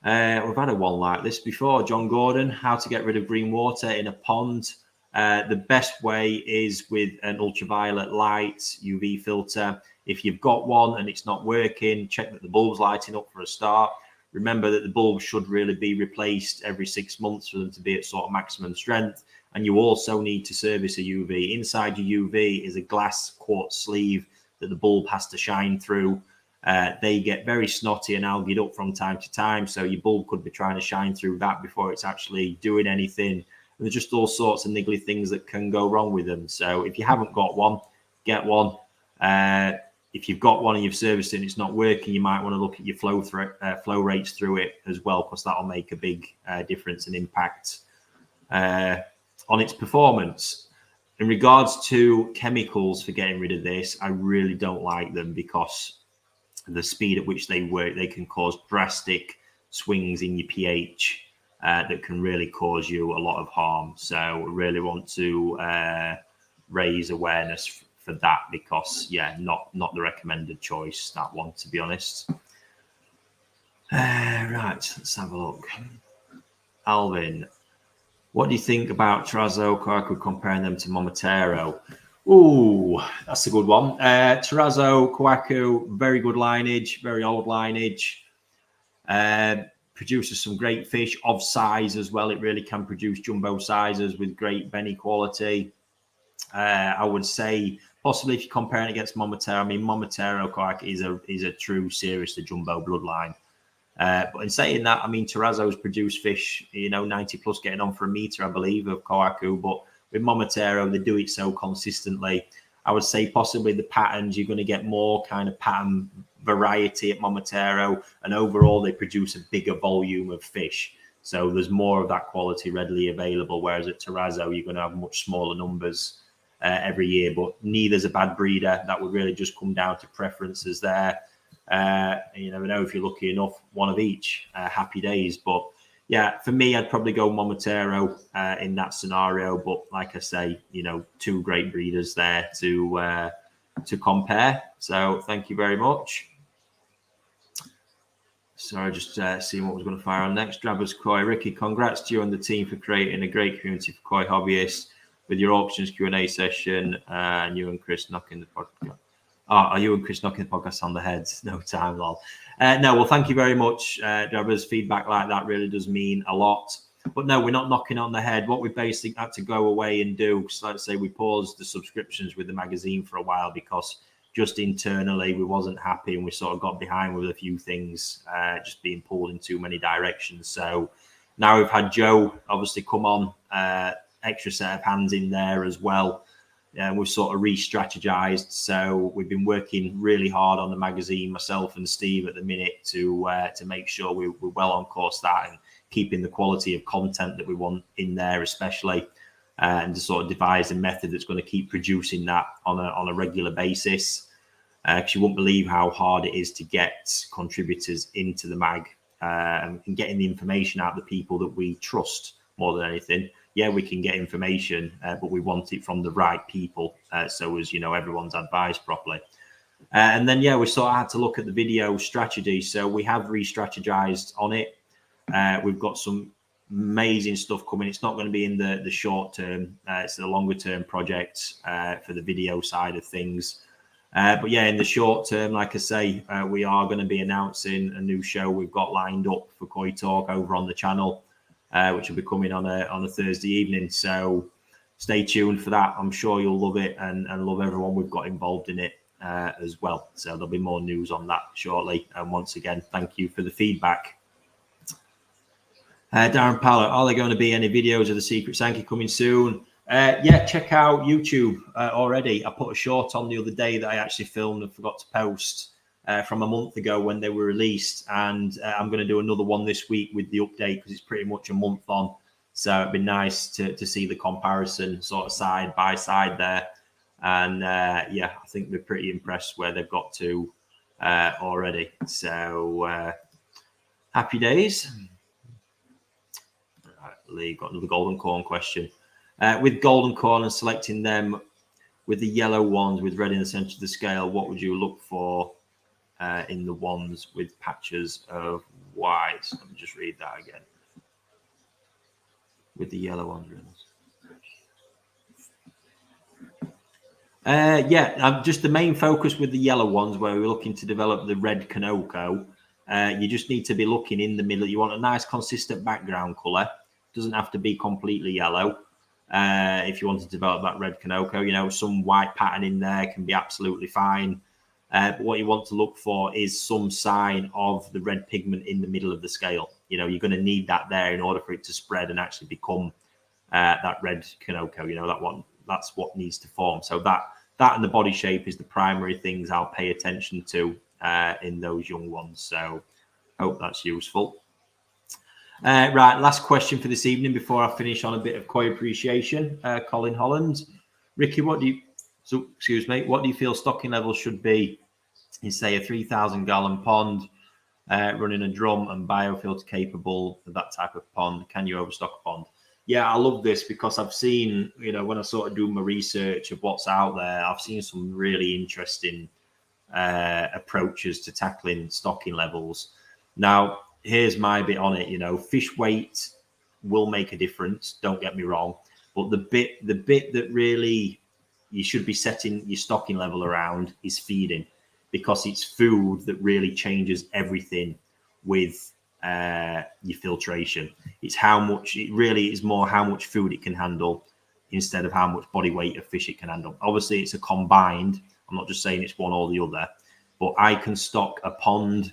We've had a one like this before. John Gordon, how to get rid of green water in a pond. The best way is with an ultraviolet light UV filter. If you've got one and it's not working, check that the bulb's lighting up for a start. Remember that the bulb should really be replaced every 6 months for them to be at sort of maximum strength. And you also need to service a UV. Inside your UV is a glass quartz sleeve that the bulb has to shine through. They get very snotty and algaed up from time to time. So your bulb could be trying to shine through that before it's actually doing anything. And there's just all sorts of niggly things that can go wrong with them. So if you haven't got one, get one. If you've got one and you've serviced it and it's not working, you might want to look at your flow rates through it as well, because that'll make a big difference and impact on its performance. In regards to chemicals for getting rid of this, I really don't like them, because the speed at which they work, they can cause drastic swings in your pH that can really cause you a lot of harm. So we really want to raise awareness for that, because yeah, not the recommended choice, that one, to be honest. Right, let's have a look. Alvin, what do you think about Terrazzo Kohaku, comparing them to Momotaro? Ooh, that's a good one. Terrazzo Kohaku, very good lineage, very old lineage. Produces some great fish of size as well. It really can produce jumbo sizes with great Benny quality. I would say possibly if you're comparing it against Momotaro, I mean, Momotaro Kohaku is a true serious jumbo bloodline. But in saying that, I mean, Terrazzo's produced fish, 90 plus, getting on for a meter, I believe, of Kohaku. But with Momotaro, they do it so consistently. I would say possibly the patterns, you're going to get more kind of pattern variety at Momotaro, and overall they produce a bigger volume of fish. So there's more of that quality readily available, whereas at Terrazzo, you're going to have much smaller numbers every year. But neither's a bad breeder. That would really just come down to preferences there. You never know, if you're lucky enough, one of each, happy days. But yeah, for me, I'd probably go Momotaro in that scenario. But like I say, two great breeders there to compare. So thank you very much. Sorry, just seeing what was going to fire on next. Drabbers Koi. Ricky, congrats to you and the team for creating a great community for koi hobbyists with your auctions Q&A session, and you and Chris knocking the podcast. Are you and Chris knocking the podcast on the head? No time, lol. No, well, thank you very much, Drabbers. Feedback like that really does mean a lot. But no, we're not knocking on the head. What we basically had to go away and do, because like I say, we paused the subscriptions with the magazine for a while because just internally we wasn't happy, and we sort of got behind with a few things, just being pulled in too many directions. So now we've had Joe obviously come on, extra set of hands in there as well. We've sort of re-strategized. So we've been working really hard on the magazine, myself and Steve at the minute, to make sure we're well on course that, and keeping the quality of content that we want in there, especially. and to sort of devise a method that's going to keep producing that on a regular basis. Because you won't believe how hard it is to get contributors into the mag, and getting the information out of the people that we trust more than anything. Yeah, we can get information, but we want it from the right people, so as everyone's advised properly. And then we sort of had to look at the video strategy. So we have re-strategized on it. We've got some amazing stuff coming. It's not going to be in the short term. It's a longer term project for the video side of things. But in the short term, like I say, we are going to be announcing a new show we've got lined up for Koi Talk over on the channel, which will be coming on a Thursday evening. So stay tuned for that. I'm sure you'll love it and love everyone we've got involved in it as well. So there'll be more news on that shortly. And once again, thank you for the feedback. Darren Powler, are there going to be any videos of the Secret Sankey coming soon? Check out YouTube already. I put a short on the other day that I actually filmed and forgot to post from a month ago when they were released. And I'm going to do another one this week with the update because it's pretty much a month on. So it'd be nice to see the comparison sort of side by side there. And I think we're pretty impressed where they've got to already. So happy days. Lee got another golden corn question. With golden corn and selecting them with the yellow ones with red in the center of the scale, what would you look for in the ones with patches of white? Let me just read that again. With the yellow ones. Just the main focus with the yellow ones where we're looking to develop the red Kanoko. You just need to be looking in the middle. You want a nice consistent background color. Doesn't have to be completely yellow. If you want to develop that red Kanoko, some white pattern in there can be absolutely fine. But what you want to look for is some sign of the red pigment in the middle of the scale. You're going to need that there in order for it to spread and actually become that red Kanoko. That's what needs to form. So that and the body shape is the primary things I'll pay attention to in those young ones. So hope that's useful. Right, last question for this evening before I finish on a bit of koi appreciation. Colin Holland, Ricky, what do you feel stocking levels should be in, say, a 3,000 gallon pond, running a drum and biofilter capable of that type of pond? Can you overstock a pond? Yeah, I love this because I've seen, when I sort of do my research of what's out there, I've seen some really interesting approaches to tackling stocking levels. Now, here's my bit on it. Fish weight will make a difference, don't get me wrong, but the bit that really you should be setting your stocking level around is feeding, because it's food that really changes everything with your filtration. It really is more how much food it can handle instead of how much body weight of fish it can handle. Obviously it's a combined, I'm not just saying it's one or the other, but I can stock a pond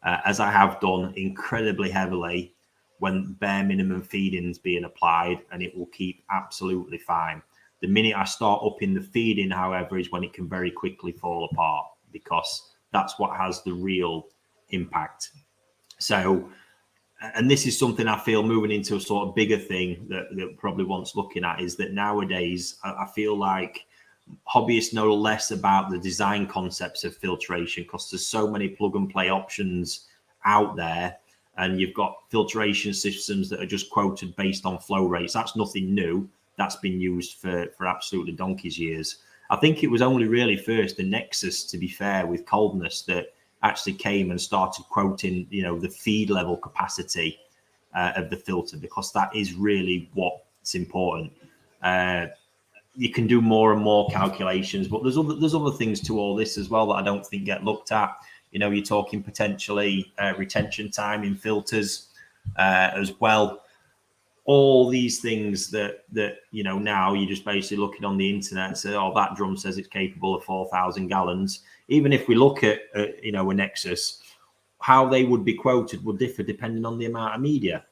as I have done incredibly heavily when bare minimum feeding is being applied, and it will keep absolutely fine. The minute I start upping the feeding, however, is when it can very quickly fall apart, because that's what has the real impact. So, and this is something I feel moving into a sort of bigger thing that probably wants looking at, is that nowadays I feel like hobbyists know less about the design concepts of filtration, because there's so many plug and play options out there, and you've got filtration systems that are just quoted based on flow rates. That's nothing new. That's been used for absolutely donkey's years. I think it was only really first the Nexus, to be fair, with coldness, that actually came and started quoting, the feed level capacity of the filter, because that is really what's important. You can do more and more calculations, but there's other things to all this as well that I don't think get looked at. You're talking potentially retention time in filters as well. All these things that now you're just basically looking on the internet and say, oh, that drum says it's capable of 4,000 gallons. Even if we look at a Nexus, how they would be quoted would differ depending on the amount of media.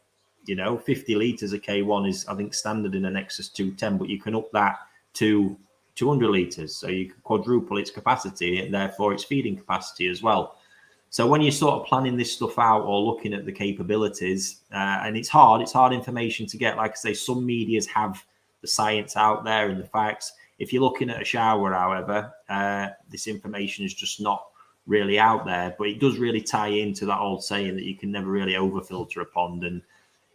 50 litres of K1 is, I think, standard in a Nexus 210, but you can up that to 200 litres. So you can quadruple its capacity, and therefore its feeding capacity as well. So when you're sort of planning this stuff out or looking at the capabilities, and it's hard information to get. Like I say, some medias have the science out there and the facts. If you're looking at a shower, however, this information is just not really out there, but it does really tie into that old saying that you can never really overfilter a pond. And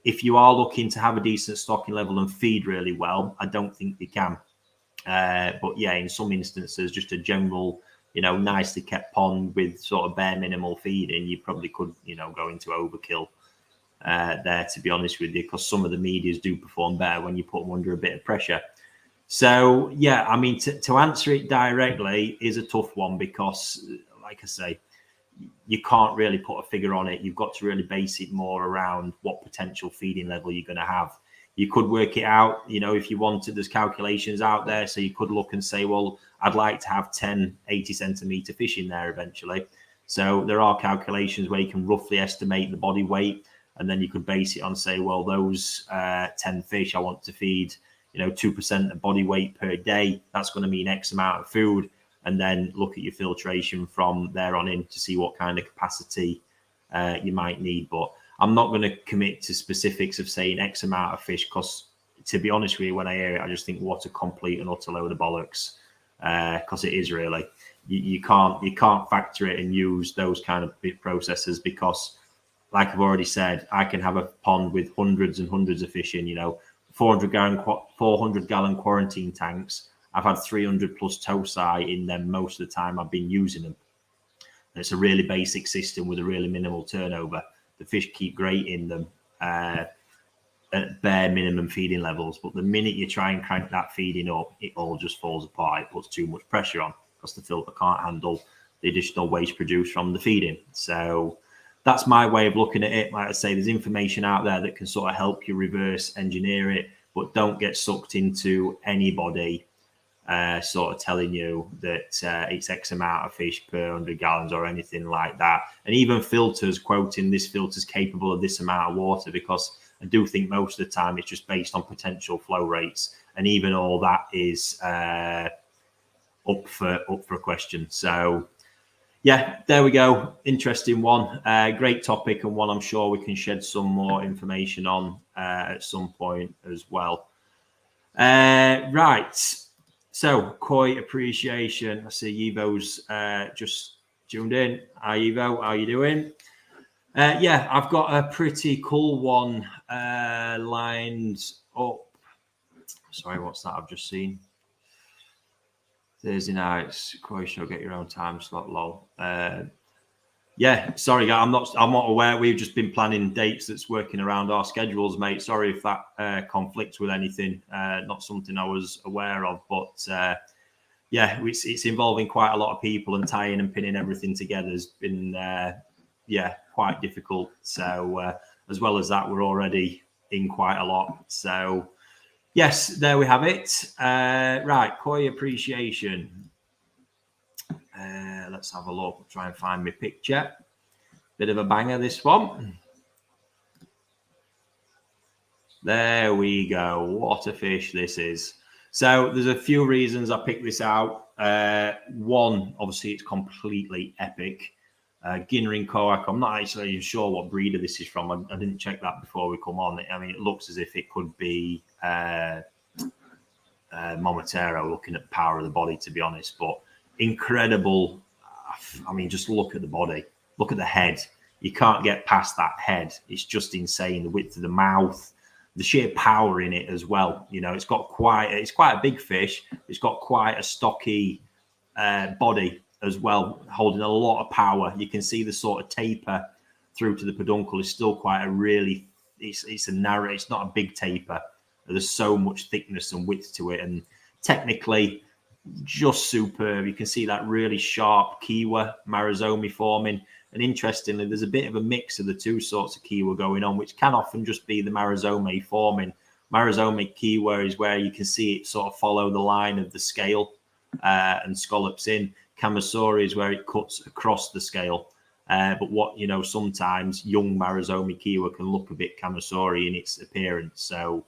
if you are looking to have a decent stocking level and feed really well, I don't think you can. But yeah, in some instances, just a general, nicely kept pond with sort of bare minimal feeding, you probably could, go into overkill there, to be honest with you, because some of the medias do perform better when you put them under a bit of pressure. So yeah, I mean, to answer it directly is a tough one because, like I say, you can't really put a figure on it. You've got to really base it more around what potential feeding level you're going to have. You could work it out, if you wanted. There's calculations out there. So you could look and say, well, I'd like to have 10 80 centimetre fish in there eventually. So there are calculations where you can roughly estimate the body weight. And then you could base it on, say, well, those 10 fish I want to feed, 2% of body weight per day. That's going to mean X amount of food. And then look at your filtration from there on in to see what kind of capacity you might need. But I'm not going to commit to specifics of saying X amount of fish because, to be honest with you, when I hear it, I just think what a complete and utter load of bollocks, because it is really. You can't factor it and use those kind of big processes because, like I've already said, I can have a pond with hundreds and hundreds of fish in, 400 gallon quarantine tanks. I've had 300 plus towsci in them most of the time I've been using them. And it's a really basic system with a really minimal turnover. The fish keep great in them at bare minimum feeding levels. But the minute you try and crank that feeding up, it all just falls apart. It puts too much pressure on because the filter can't handle the additional waste produced from the feeding. So that's my way of looking at it. Like I say, there's information out there that can sort of help you reverse engineer it, but don't get sucked into anybody sort of telling you that it's X amount of fish per 100 gallons or anything like that. And even filters quoting this filter's capable of this amount of water, because I do think most of the time it's just based on potential flow rates. And even all that is up for question. So yeah, there we go. Interesting one. Great topic, and one I'm sure we can shed some more information on at some point as well. Right. So, Koi appreciation. I see Evo's just tuned in. Hi, Evo. How are you doing? Yeah, I've got a pretty cool one lined up. Sorry, what's that I've just seen? Thursday nights, Koi show, get your own time slot, lol. Yeah, sorry, I'm not aware. We've just been planning dates that's working around our schedules, mate. Sorry if that conflicts with anything. Not something I was aware of, but yeah, it's involving quite a lot of people, and tying and pinning everything together has been quite difficult. So as well as that, we're already in quite a lot. So yes, there we have it. Right, Koi appreciation. Let's have a look. Try and find my picture. Bit of a banger, this one. There we go. What a fish this is. So there's a few reasons I picked this out. One, obviously, it's completely epic. Ginnering Coac. I'm not actually sure what breeder this is from. I didn't check that before we come on. I mean, it looks as if it could be Momotaro, looking at the power of the body, to be honest. But incredible. I mean, just look at the body. Look at the head. You can't get past that head. It's just insane. The width of the mouth, the sheer power in it as well. It's quite a big fish. It's got quite a stocky body as well, holding a lot of power. You can see the sort of taper through to the peduncle is still quite a really, it's a narrow, it's not a big taper. There's so much thickness and width to it, and technically just superb. You can see that really sharp Kiwa Marizome forming. And interestingly, there's a bit of a mix of the two sorts of Kiwa going on, which can often just be the Marizome forming. Marizome Kiwa is where you can see it sort of follow the line of the scale and scallops in. Kamasori is where it cuts across the scale. But sometimes young Marizome Kiwa can look a bit Kamasori in its appearance. So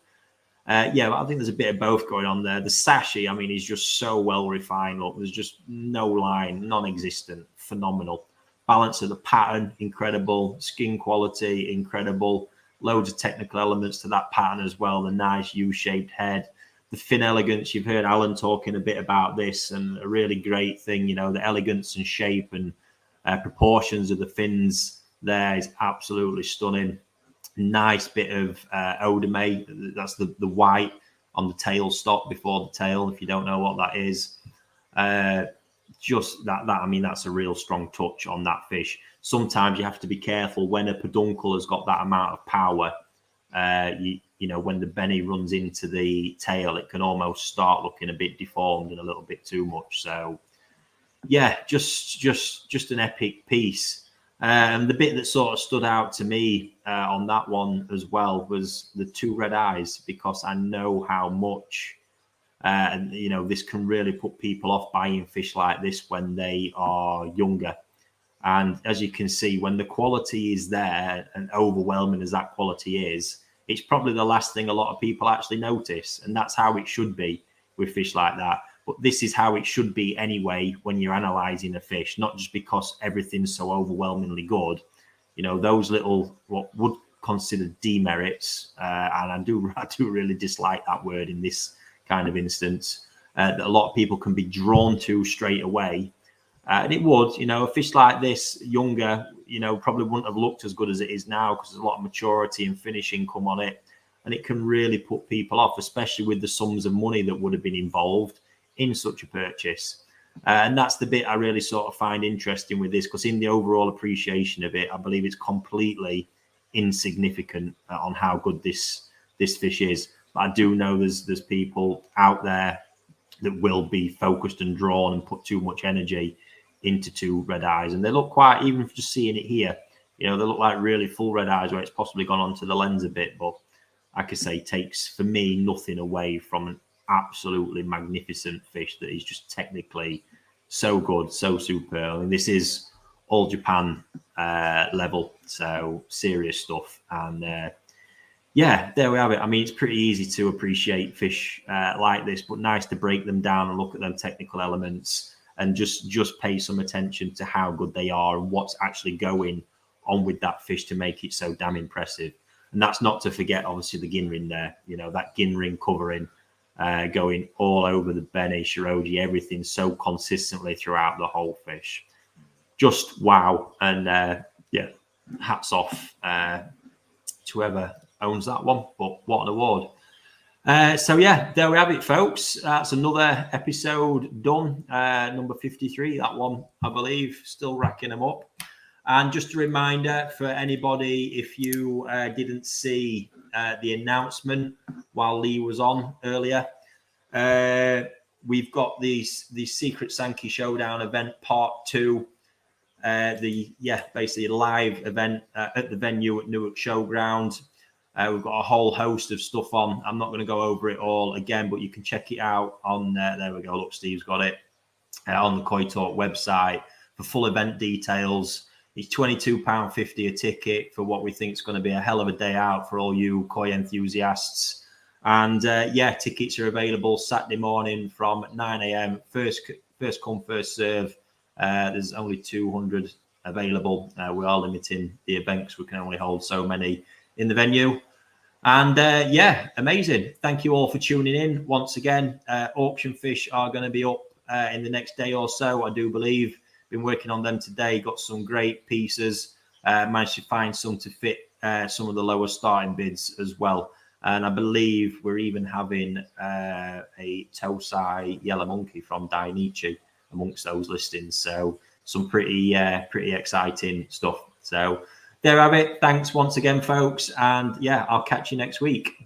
I think there's a bit of both going on there. The sashi, I mean, is just so well refined. Look, there's just no line, non-existent, phenomenal. Balance of the pattern, incredible. Skin quality, incredible. Loads of technical elements to that pattern as well. The nice U-shaped head. the fin elegance. You've heard Alan talking a bit about this, and a really great thing, you know, the elegance and shape and proportions of the fins there is absolutely stunning. Nice bit of odame. That's the white on the tail stop before the tail, if you don't know what that is. Just that I mean, that's a real strong touch on that fish. Sometimes you have to be careful when a peduncle has got that amount of power. You know, when the benny runs into the tail, it can almost start looking a bit deformed and a little bit too much. So yeah, just an epic piece. And the bit that sort of stood out to me on that one as well was the two red eyes, because I know how much and you know, this can really put people off buying fish like this when they are younger. And as you can see, when the quality is there, and overwhelming as that quality is, it's probably the last thing a lot of people actually notice. And that's how it should be with fish like that. But this is how it should be anyway when you're analysing a fish, not just because everything's so overwhelmingly good. You know, those little, what would consider demerits, and I do really dislike that word in this kind of instance, that a lot of people can be drawn to straight away. And it would, you know, a fish like this, younger, you know, probably wouldn't have looked as good as it is now, because there's a lot of maturity and finishing come on it. And it can really put people off, especially with the sums of money that would have been involved in such a purchase. And that's the bit I really sort of find interesting with this, because in the overall appreciation of it, I believe it's completely insignificant on how good this fish is. But I do know there's people out there that will be focused and drawn and put too much energy into two red eyes, and they look quite, even just seeing it here, you know, they look like really full red eyes where it's possibly gone onto the lens a bit. But like I say, takes for me nothing away from an absolutely magnificent fish that is just technically so good, so superb. I mean, this is all Japan level, so serious stuff. And yeah, there we have it. I mean, it's pretty easy to appreciate fish like this, but nice to break them down and look at them technical elements and just pay some attention to how good they are and what's actually going on with that fish to make it so damn impressive. And that's not to forget, obviously, the gin ring there. You know, that gin ring covering going all over the bene, shiroji, everything so consistently throughout the whole fish. Just wow. And yeah, hats off to whoever owns that one. But what an award. So yeah, there we have it, folks. That's another episode done, number 53. That one, I believe, still racking them up. And just a reminder for anybody, if you didn't see the announcement while Lee was on earlier, we've got the Secret Sankey Showdown event part 2. Basically a live event at the venue at Newark Showground. We've got a whole host of stuff on. I'm not going to go over it all again, but you can check it out on there we go. Look, Steve's got it on the Koi Talk website for full event details. It's £22.50 a ticket for what we think is going to be a hell of a day out for all you koi enthusiasts. And tickets are available Saturday morning from 9 a.m. First come, first serve. There's only 200 available. We are limiting the events. We can only hold so many in the venue. And amazing. Thank you all for tuning in. Once again, auction fish are going to be up in the next day or so, I do believe. Been working on them today, got some great pieces, managed to find some to fit some of the lower starting bids as well. And I believe we're even having a Tosai Yellow Monkey from Dainichi amongst those listings. So some pretty exciting stuff. So there we have it. Thanks once again, folks. And yeah, I'll catch you next week.